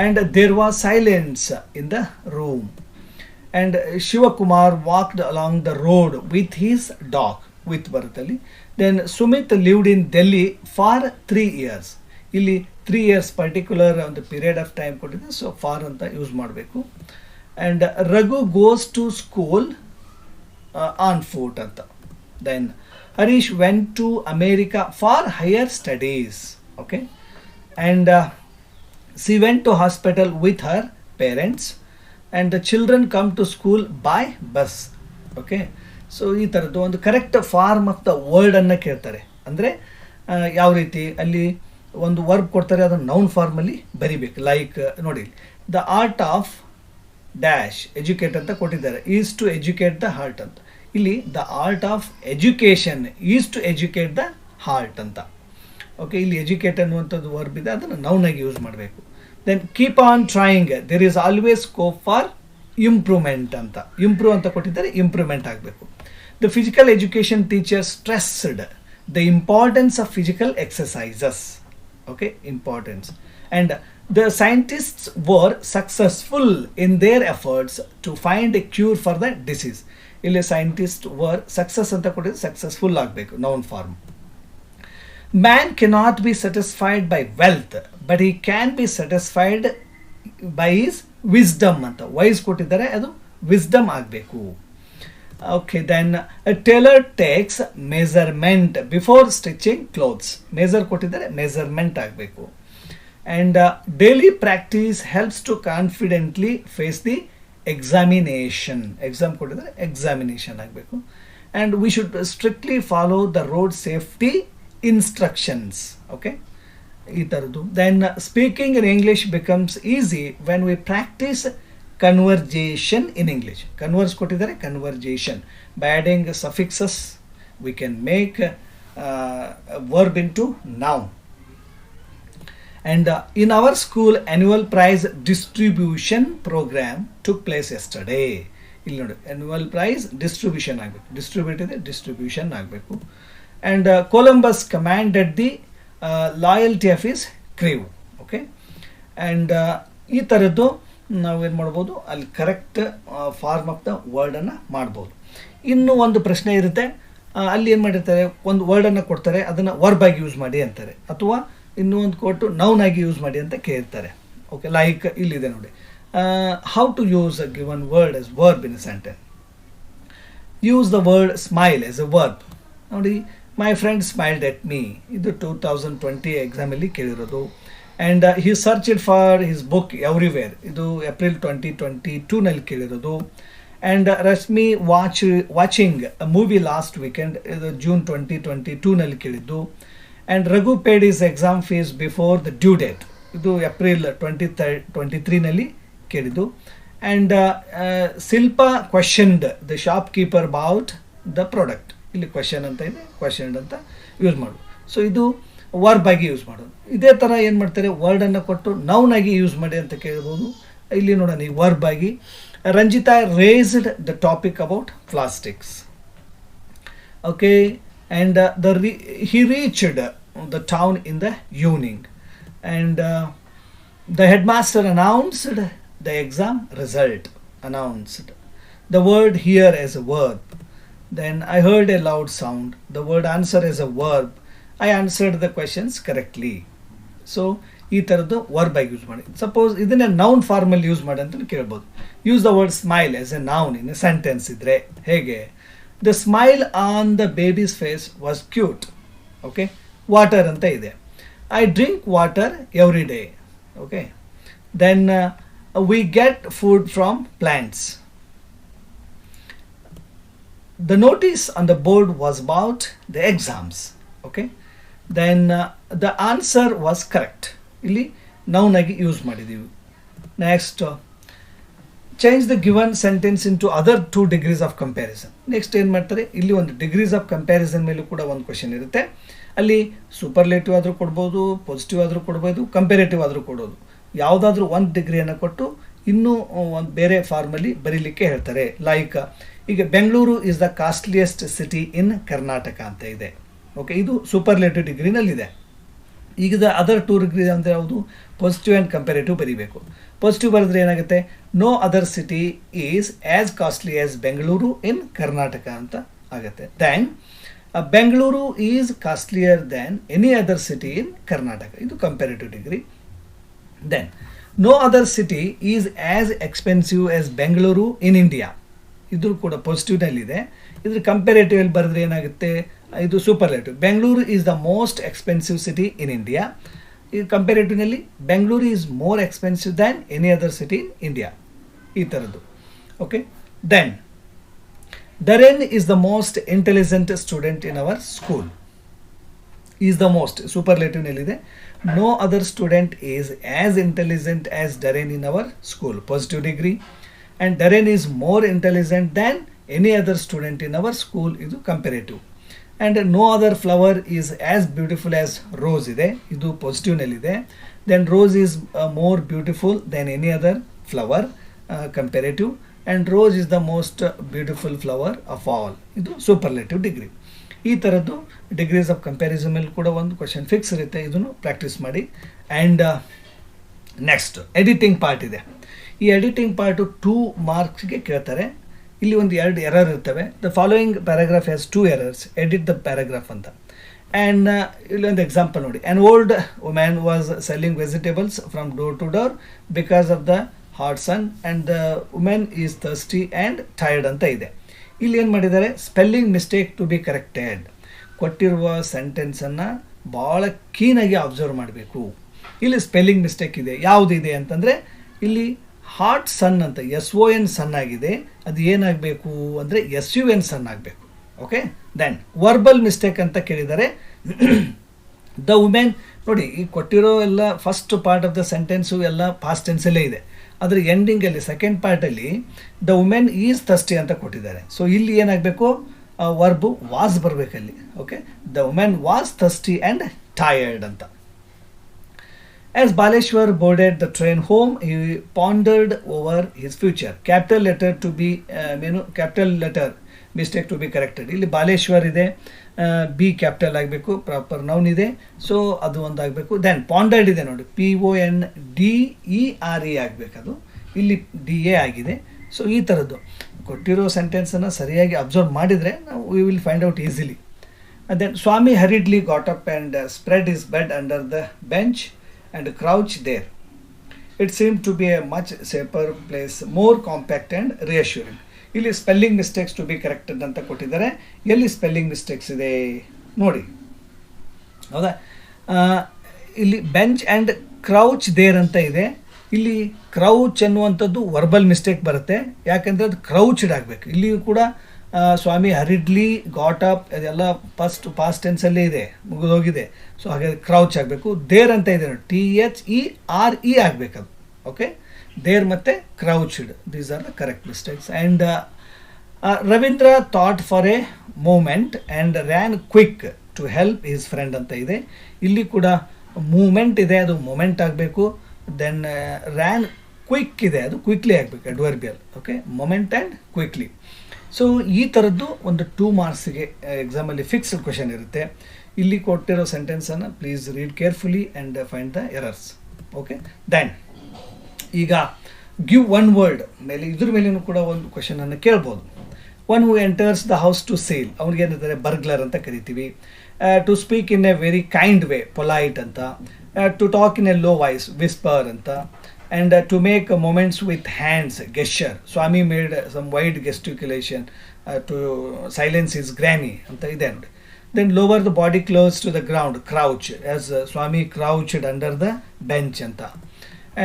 And there was silence in the room. And Shivakumar walked along the road with his dog, with Bharatali. Then Sumit lived in Delhi for 3 years. ಇಲ್ಲಿ 3 years ಪರ್ಟಿಕ್ಯುಲರ್ ಒಂದು ಪೀರಿಯಡ್ ಆಫ್ ಟೈಮ್ ಕೊಟ್ಟಿದೆ, ಸೊ ಫಾರ್ ಅಂತ ಯೂಸ್ ಮಾಡಬೇಕು. And Raghu goes to school on foot ಅಂತ. Then Harish went to America for higher studies. Okay, and she went to hospital with her parents, and the children come to school by bus. Okay, so ಈ ಥರದ್ದು ಒಂದು ಕರೆಕ್ಟ್ ಫಾರ್ಮ್ ಆಫ್ ದ ವರ್ಡನ್ನು ಕೇಳ್ತಾರೆ. ಅಂದರೆ ಯಾವ ರೀತಿ ಅಲ್ಲಿ ಒಂದು ವರ್ಬ್ ಕೊಡ್ತಾರೆ, ಅದನ್ನು ನೌನ್ ಫಾರ್ಮಲ್ಲಿ ಬರಿಬೇಕು. ಲೈಕ್ ನೋಡಿ, the art of dash educate ಅಂತ ಕೊಟ್ಟಿದ್ದಾರೆ, is to educate the heart ಅಂತ. ಇಲ್ಲಿ the art of education is to educate the heart ಅಂತ. ಓಕೆ, ಇಲ್ಲಿ ಎಜುಕೇಟ್ ಅನ್ನುವಂಥದ್ದು ವರ್ಬ್ ಇದೆ, ಅದನ್ನು ನೌನಾಗಿ ಯೂಸ್ ಮಾಡಬೇಕು. Then keep on trying, there is always scope for improvement ಅಂತ. ಇಂಪ್ರೂವ್ ಅಂತ ಕೊಟ್ಟಿದ್ದಾರೆ, ಇಂಪ್ರೂವ್ಮೆಂಟ್ ಆಗಬೇಕು. The physical education teacher stressed the importance of physical exercises. Okay, importance. And the scientists were successful in their efforts to find a cure for the disease. ಇಲ್ಲಿ scientists were success ಅಂತ ಕೊಟ್ಟಿದ್ದು, successful ಆಗಬೇಕು, noun form. Man cannot be satisfied by wealth, but he can be satisfied by his wisdom ಅಂತ. ವೈಸ್ ಕೊಟ್ಟಿದ್ದಾರೆ, ಅದು wisdom ಆಗಬೇಕು. Okay, then a tailor takes measurement before stitching clothes. Measure ಕೊಟ್ಟಿದ್ದಾರೆ, measurement ಆಗಬೇಕು. And daily practice helps to confidently face the examination. Exam ಕೊಟ್ಟಿದ್ದಾರೆ, examination ಆಗಬೇಕು. And we should strictly follow the road safety instructions. Okay, ಈ ಥರದ್ದು. Then speaking in English becomes easy when we practise conversation in English. Converse ಕೊಟ್ಟಿದ್ದಾರೆ, conversation. By adding suffixes we can make verb in to noun. And in our school, annual prize distribution program took place yesterday. ಇಲ್ಲಿ ನೋಡಿ, annual prize distribution ಆಗಬೇಕು, ಡಿಸ್ಟ್ರಿಬ್ಯೂಟ್ ಇದೆ, ಡಿಸ್ಟ್ರಿಬ್ಯೂಷನ್ ಆಗಬೇಕು. And Columbus commanded the loyalty of his crew. Okay, and ಈ ಥರದ್ದು ನಾವೇನು ಮಾಡ್ಬೋದು, ಅಲ್ಲಿ ಕರೆಕ್ಟ್ ಫಾರ್ಮ್ ಆಫ್ ದ ವರ್ಡನ್ನು ಮಾಡ್ಬೋದು. ಇನ್ನೂ ಒಂದು ಪ್ರಶ್ನೆ ಇರುತ್ತೆ, ಅಲ್ಲಿ ಏನು ಮಾಡಿರ್ತಾರೆ, ಒಂದು ವರ್ಡನ್ನು ಕೊಡ್ತಾರೆ, ಅದನ್ನು ವರ್ಬ್ ಆಗಿ ಯೂಸ್ ಮಾಡಿ ಅಂತಾರೆ, ಅಥವಾ ಇನ್ನೂ ಒಂದು ಕೊಟ್ಟು ನೌನ್ ಆಗಿ ಯೂಸ್ ಮಾಡಿ ಅಂತ ಕೇಳ್ತಾರೆ. ಓಕೆ, ಲೈಕ್ ಇಲ್ಲಿದೆ ನೋಡಿ, how to use a given word as verb in a sentence. Use the word smile as a verb. ನೋಡಿ, my friend smiled at me, ಇದು 2020 ಎಕ್ಸಾಮಲ್ಲಿ ಕೇಳಿರೋದು. And he searched for his book everywhere, ಇದು ಏಪ್ರಿಲ್ 2022ನಲ್ಲಿ ಕೇಳಿರೋದು. And Rashmi watching a movie last weekend, ಇದು ಜೂನ್ 2022ನಲ್ಲಿ ಕೇಳಿದ್ದು. And Raghu paid is exam fees before the due date, ಇದು ಏಪ್ರಿಲ್ 2023ನಲ್ಲಿ ಕೇಳಿದ್ದು. And Shilpa ಕ್ವೆಶನ್ಡ್ the shopkeeper about the product, ಇಲ್ಲಿ ಕ್ವೆಶನ್ ಅಂತ ಇದೆ, ಕ್ವೆಶನ್ಡ್ ಅಂತ ಯೂಸ್ ಮಾಡೋದು. ಸೊ ಇದು ವರ್ಬ್ ಆಗಿ ಯೂಸ್ ಮಾಡೋದು. ಇದೇ ಥರ ಏನು ಮಾಡ್ತಾರೆ, ವರ್ಡನ್ನು ಕೊಟ್ಟು ನೌನ್ ಆಗಿ ಯೂಸ್ ಮಾಡಿ ಅಂತ ಕೇಳ್ಬೋದು. ಇಲ್ಲಿ ನೋಡೋಣ, ಈ ವರ್ಬ್ ಆಗಿ Ranjita raised the topic about plastics. Okay, and he reached the town in the evening, and the headmaster announced the exam result. Announced the word here as a verb. Then I heard a loud sound. The word answer as a verb. I answered the questions correctly. So ಈ ಥರದ್ದು ವರ್ಬ್ ಆಗಿ ಯೂಸ್ ಮಾಡಿ. ಸಪೋಸ್ ಇದನ್ನೇ ನೌನ್ ಫಾರ್ಮಲ್ಲಿ ಯೂಸ್ ಮಾಡಿ ಅಂತ ಕೇಳ್ಬೋದು. Use the word smile as A noun in a sentence ಇದ್ರೆ ಹೇಗೆ, The smile on the baby's face was cute. Okay, water ಅಂತ ಇದೆ, I drink water every day. Okay, then we get food from plants. The notice on the board was about the exams. Okay, then the answer was correct. ಇಲ್ಲಿ noun ಆಗಿ ಯೂಸ್ ಮಾಡಿದ್ದೀವಿ. Next, change the given sentence into other 2 degrees of comparison. Next ಏನು ಮಾಡ್ತಾರೆ, ಇಲ್ಲಿ ಒಂದು ಡಿಗ್ರೀಸ್ ಆಫ್ ಕಂಪ್ಯಾರಿಸನ್ ಮೇಲೂ ಕೂಡ ಒಂದು ಕ್ವೆಶನ್ ಇರುತ್ತೆ. ಅಲ್ಲಿ ಸೂಪರ್ಲೇಟಿವ್ ಆದರೂ ಕೊಡ್ಬೋದು, ಪಾಸಿಟಿವ್ ಆದರೂ ಕೊಡ್ಬೋದು, ಕಂಪೇರೇಟಿವ್ ಆದರೂ ಕೊಡೋದು. ಯಾವುದಾದ್ರೂ ಒಂದು ಡಿಗ್ರಿಯನ್ನು ಕೊಟ್ಟು ಇನ್ನೂ ಒಂದು ಬೇರೆ ಫಾರ್ಮಲ್ಲಿ ಬರೀಲಿಕ್ಕೆ ಹೇಳ್ತಾರೆ. ಲೈಕ್ ಈಗ Bengaluru is the costliest city in Karnataka ಅಂತ ಇದೆ. ಓಕೆ, ಇದು ಸೂಪರ್ಲೇಟಿವ್ ಡಿಗ್ರಿನಲ್ಲಿದೆ. ಈಗ ಅದರ್ 2 ಡಿಗ್ರಿ ಅಂದರೆ ಯಾವುದು, ಪಾಸಿಟಿವ್ ಆ್ಯಂಡ್ ಕಂಪೇರೇಟಿವ್ ಬರೀಬೇಕು. ಪಾಸಿಟಿವ್ ಬರೆದ್ರೆ ಏನಾಗುತ್ತೆ, no other city is as costly as Bengaluru in Karnataka ಅಂತ ಆಗುತ್ತೆ. Then Bengaluru is costlier than any other city in Karnataka, ಇದು comparative degree. Then no other city is as expensive as Bengaluru in India, ಇದು ಕೂಡ ಪಾಸಿಟಿವ್ನಲ್ಲಿದೆ. ಇದ್ರ ಕಂಪೇರೇಟಿವ್ ಬರೆದ್ರೆ ಏನಾಗುತ್ತೆ, ಇದು superlative. Bengaluru is the most expensive city in India, ಈ ಕಂಪೇರೇಟಿವ್ನಲ್ಲಿ Bengaluru is more expensive than any other city in India, ಈ ಥರದ್ದು. Okay, then Darren is the most intelligent student in our school. Is the most ಸೂಪರ್ಲೇಟಿವ್ನಲ್ಲಿದೆ. No other student is as intelligent as Darren in our school, positive degree. And Darren is more intelligent than any other student in our school, ಇದು comparative. And no other flower is as beautiful as rose ಇದೆ, ಇದು ಪಾಸಿಟಿವ್ನಲ್ಲಿದೆ. Then rose is more beautiful then any other flower, comparative. And rose is the most beautiful flower of all, ಇದು ಸೂಪರ್ಲೇಟಿವ್ ಡಿಗ್ರಿ. ಈ ಥರದ್ದು ಡಿಗ್ರೀಸ್ ಆಫ್ ಕಂಪ್ಯಾರಿಸನ್ ಮೇಲೆ ಕೂಡ ಒಂದು ಕ್ವೆಶನ್ ಫಿಕ್ಸ್ ಇರುತ್ತೆ, ಇದನ್ನು ಪ್ರಾಕ್ಟೀಸ್ ಮಾಡಿ. ಆ್ಯಂಡ್ ನೆಕ್ಸ್ಟ್ ಎಡಿಟಿಂಗ್ ಪಾರ್ಟ್ ಇದೆ. ಈ ಎಡಿಟಿಂಗ್ ಪಾರ್ಟು 2 ಮಾರ್ಕ್ಸ್ಗೆ ಕೇಳ್ತಾರೆ. ಇಲ್ಲಿ ಒಂದು 2 ಎರರ್ ಇರ್ತವೆ. The following paragraph has 2 errors, edit the paragraph ಅಂತ. ಆ್ಯಂಡ್ ಇಲ್ಲಿ ಒಂದು ಎಕ್ಸಾಂಪಲ್ ನೋಡಿ, an old women was selling vegetables from door to door because of the hot sun and the women is thirsty and tired ಅಂತ ಇದೆ. ಇಲ್ಲಿ ಏನು ಮಾಡಿದ್ದಾರೆ, spelling mistake to be corrected. ಕೊಟ್ಟಿರುವ ಸೆಂಟೆನ್ಸನ್ನು ಭಾಳ ಕ್ಲೀನಾಗಿ ಅಬ್ಸರ್ವ್ ಮಾಡಬೇಕು. ಇಲ್ಲಿ ಸ್ಪೆಲ್ಲಿಂಗ್ ಮಿಸ್ಟೇಕ್ ಇದೆ. ಯಾವುದಿದೆ ಅಂತಂದರೆ ಇಲ್ಲಿ ಹಾಟ್ ಸನ್ ಅಂತ SON ಸನ್ ಆಗಿದೆ, ಅದು ಏನಾಗಬೇಕು ಅಂದರೆ SUN ಸನ್ ಆಗಬೇಕು. ಓಕೆ, ದೆನ್ ವರ್ಬಲ್ ಮಿಸ್ಟೇಕ್ ಅಂತ ಕೇಳಿದ್ದಾರೆ. ದ ವುಮೆನ್ ನೋಡಿ ಈ ಕೊಟ್ಟಿರೋ ಎಲ್ಲ first part of the sentence ಎಲ್ಲ ಪಾಸ್ಟ್ ಟೆನ್ಸಲ್ಲೇ ಇದೆ. ಅದರ ಎಂಡಿಂಗಲ್ಲಿ ಸೆಕೆಂಡ್ ಪಾರ್ಟಲ್ಲಿ ದ ವುಮೆನ್ ಈಸ್ ಥರ್ಸ್ಟಿ ಅಂತ ಕೊಟ್ಟಿದ್ದಾರೆ. ಸೊ ಇಲ್ಲಿ ಏನಾಗಬೇಕು, ವರ್ಬು ವಾಸ್ ಬರಬೇಕಲ್ಲಿ. Okay, the women was thirsty and tired ಅಂತ. As Baleshwar boarded the train home, he pondered over his future. Capital letter to be capital letter mistake to be corrected. ಇಲ್ಲಿ ಬಾಲೇಶ್ವರ್ ಇದೆ, ಬಿ ಕ್ಯಾಪಿಟಲ್ ಆಗಬೇಕು, ಪ್ರಾಪರ್ ನೌನ್ ಇದೆ, ಸೊ ಅದು ಒಂದು ಆಗಬೇಕು. ದೆನ್ ಪಾಂಡರ್ಡ್ ಇದೆ ನೋಡಿ, PONDERE ಆಗಬೇಕು, ಅದು ಇಲ್ಲಿ DA ಆಗಿದೆ. ಸೊ ಈ ಥರದ್ದು ಕೊಟ್ಟಿರೋ ಸೆಂಟೆನ್ಸನ್ನು ಸರಿಯಾಗಿ ಅಬ್ಸರ್ವ್ ಮಾಡಿದರೆ ನಾವು we will find out easily. Then Swami hurriedly got up and spread his bed under the bench and crouch there. It seemed to be a much safer place, more compact and reassuring. ಇಲ್ಲಿ spelling mistakes to be corrected ಅಂತ ಕೊಟ್ಟಿದ್ದಾರೆ. ಎಲ್ಲಿ ಸ್ಪೆಲ್ಲಿಂಗ್ ಮಿಸ್ಟೇಕ್ಸ್ ಇದೆ ನೋಡಿ, ಹೌದಾ? ಇಲ್ಲಿ ಬೆಂಚ್ ಆ್ಯಂಡ್ ಕ್ರೌಚ್ ದೇರ್ ಅಂತ ಇದೆ. ಇಲ್ಲಿ ಕ್ರೌಚ್ ಅನ್ನುವಂಥದ್ದು ವರ್ಬಲ್ ಮಿಸ್ಟೇಕ್ ಬರುತ್ತೆ, ಯಾಕೆಂದರೆ ಅದು ಕ್ರೌಚ್ಡ್ ಆಗಬೇಕು. ಇಲ್ಲಿಯೂ ಕೂಡ ಸ್ವಾಮಿ ಹರಿಡ್ಲಿ ಗಾಟ್ ಅಪ್ ಅದೆಲ್ಲ ಪಾಸ್ಟ್ ಟೆನ್ಸಲ್ಲೇ ಇದೆ, ಮುಗಿದೋಗಿದೆ. ಸೊ ಹಾಗೆ ಕ್ರೌಚ್ ಆಗಬೇಕು. ದೇರ್ ಅಂತ ಇದೆ ನೋಡಿ, THERE ಆಗಬೇಕದು. ಓಕೆ, ದೇರ್ ಮತ್ತು crouched, these are the correct mistakes. And Ravindra thought for a moment and ran quick to help his friend ಅಂತ ಇದೆ. ಇಲ್ಲಿ ಕೂಡ ಮೂಮೆಂಟ್ ಇದೆ, ಅದು ಮೊಮೆಂಟ್ ಆಗಬೇಕು. ದೆನ್ ರ್ಯಾನ್ ಕ್ವಿಕ್ ಇದೆ, ಅದು ಕ್ವಿಕ್ಲಿ ಆಗಬೇಕು, adverbial. Okay, moment and quickly. So ಈ ಥರದ್ದು ಒಂದು 2 ಮಾರ್ಕ್ಸಿಗೆ ಎಕ್ಸಾಮಲ್ಲಿ ಫಿಕ್ಸ್ಡ್ ಕ್ವೆಶನ್ ಇರುತ್ತೆ. ಇಲ್ಲಿ ಕೊಟ್ಟಿರೋ ಸೆಂಟೆನ್ಸನ್ನು please read carefully and find the errors. Okay, then ಈಗ ಗಿವ್ ಒನ್ ವರ್ಡ್ ಮೇಲೆ ಇದ್ರ ಮೇಲೇನೂ ಕೂಡ ಒಂದು ಕ್ವೆಶನನ್ನು ಕೇಳ್ಬೋದು. One who enters the house to sale, ಅವ್ನಿಗೆ ಏನಿದ್ದಾರೆ ಬರ್ಗ್ಲರ್ ಅಂತ ಕರಿತೀವಿ. To speak in a very kind way, polite ಅಂತ. To talk in a low voice, whisper ಅಂತ. And to make moments with hands, gesture. Swami made some wide gesticulation to silence his granny anta ide ನೋಡಿ. Then lower the body close to the ground, crouch, as Swami crouched under the bench anta.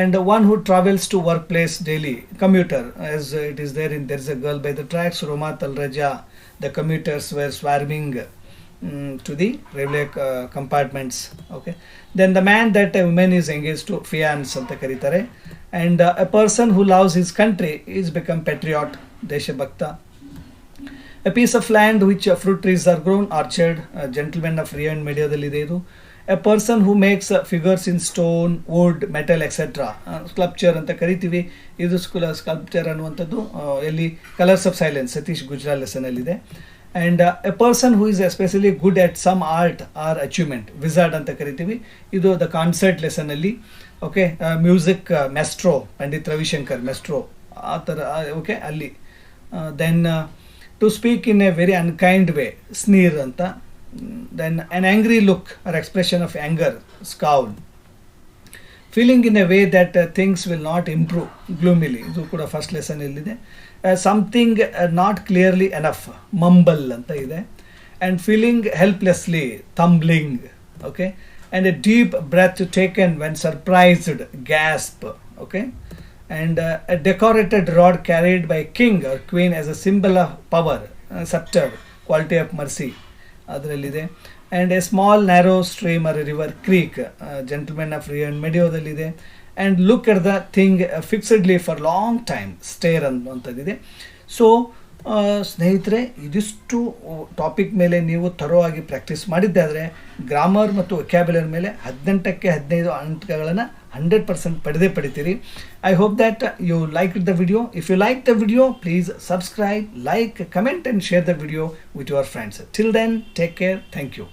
And one who travels to workplace daily, commuter, as it is there in There's a Girl by the Tracks, Romat al Raja, the commuters were swarming to the railway compartments. Okay, then the man that a woman is engaged to, fiance anta karitare. And a person who loves his country is become patriot, deshabhakta. A piece of land which fruit trees are grown, orchard, gentleman of Rio and Mediadalli ಇದೆ ಇದು. A person who makes figures in stone, wood, metal, etc. Sculpture ಅಂತ ಕರಿತೀವಿ. ಇದು ಸ್ಕಲ್ಪ್ಚರ್ ಅನ್ನುವಂಥದ್ದು ಎಲ್ಲಿ colours of silence Satish Gujral lesson ಅಲ್ಲಿದೆ. And a person who is especially good at some art or achievement, wizard ಅಂತ ಕರಿತೀವಿ. ಇದು ದ ಕಾನ್ಸರ್ಟ್ ಲೆಸನ್ ಅಲ್ಲಿ. Okay, music maestro, Pandit Ravishankar maestro ಆ ಥರ. ಓಕೆ, ಅಲ್ಲಿ. Then to speak in a very unkind way, sneer ಅಂತ. Then an angry look or expression of anger, scowl. Feeling in a way that things will not improve, gloomily. ಇದು ಕೂಡ ಫಸ್ಟ್ ಲೆಸನ್ ಇಲ್ಲಿದೆ. Something not clearly enough, mumble ಅಂತ ಇದೆ. And feeling helplessly, fumbling. Okay, and a deep breath taken when surprised, gasp. Okay, and a decorated rod carried by king or queen as a symbol of power, sceptre, quality of mercy ಅದರಲ್ಲಿದೆ. And a small narrow stream or a river, creek, gentlemen of Rio and ಮೆಡಿಯೋದಲ್ಲಿದೆ. And look at the thing fixedly for long time, stare ಅನ್ನುವಂಥದ್ದಿದೆ. ಸೊ ಸ್ನೇಹಿತರೆ, ಇದಿಷ್ಟು ಟಾಪಿಕ್ ಮೇಲೆ ನೀವು ಥರೋವಾಗಿ ಪ್ರಾಕ್ಟೀಸ್ ಮಾಡಿದ್ದಾದರೆ ಗ್ರಾಮರ್ ಮತ್ತು ವೊಕ್ಯಾಬ್ಯುಲರಿ ಮೇಲೆ 18ಕ್ಕೆ 15 ಅಂಕಗಳನ್ನು 100% ಪಡೆದೇ ಪಡಿತೀರಿ. I hope that you like the video. If you like the video, please subscribe, like, comment and share the video with your friends. Till then, take care. Thank you.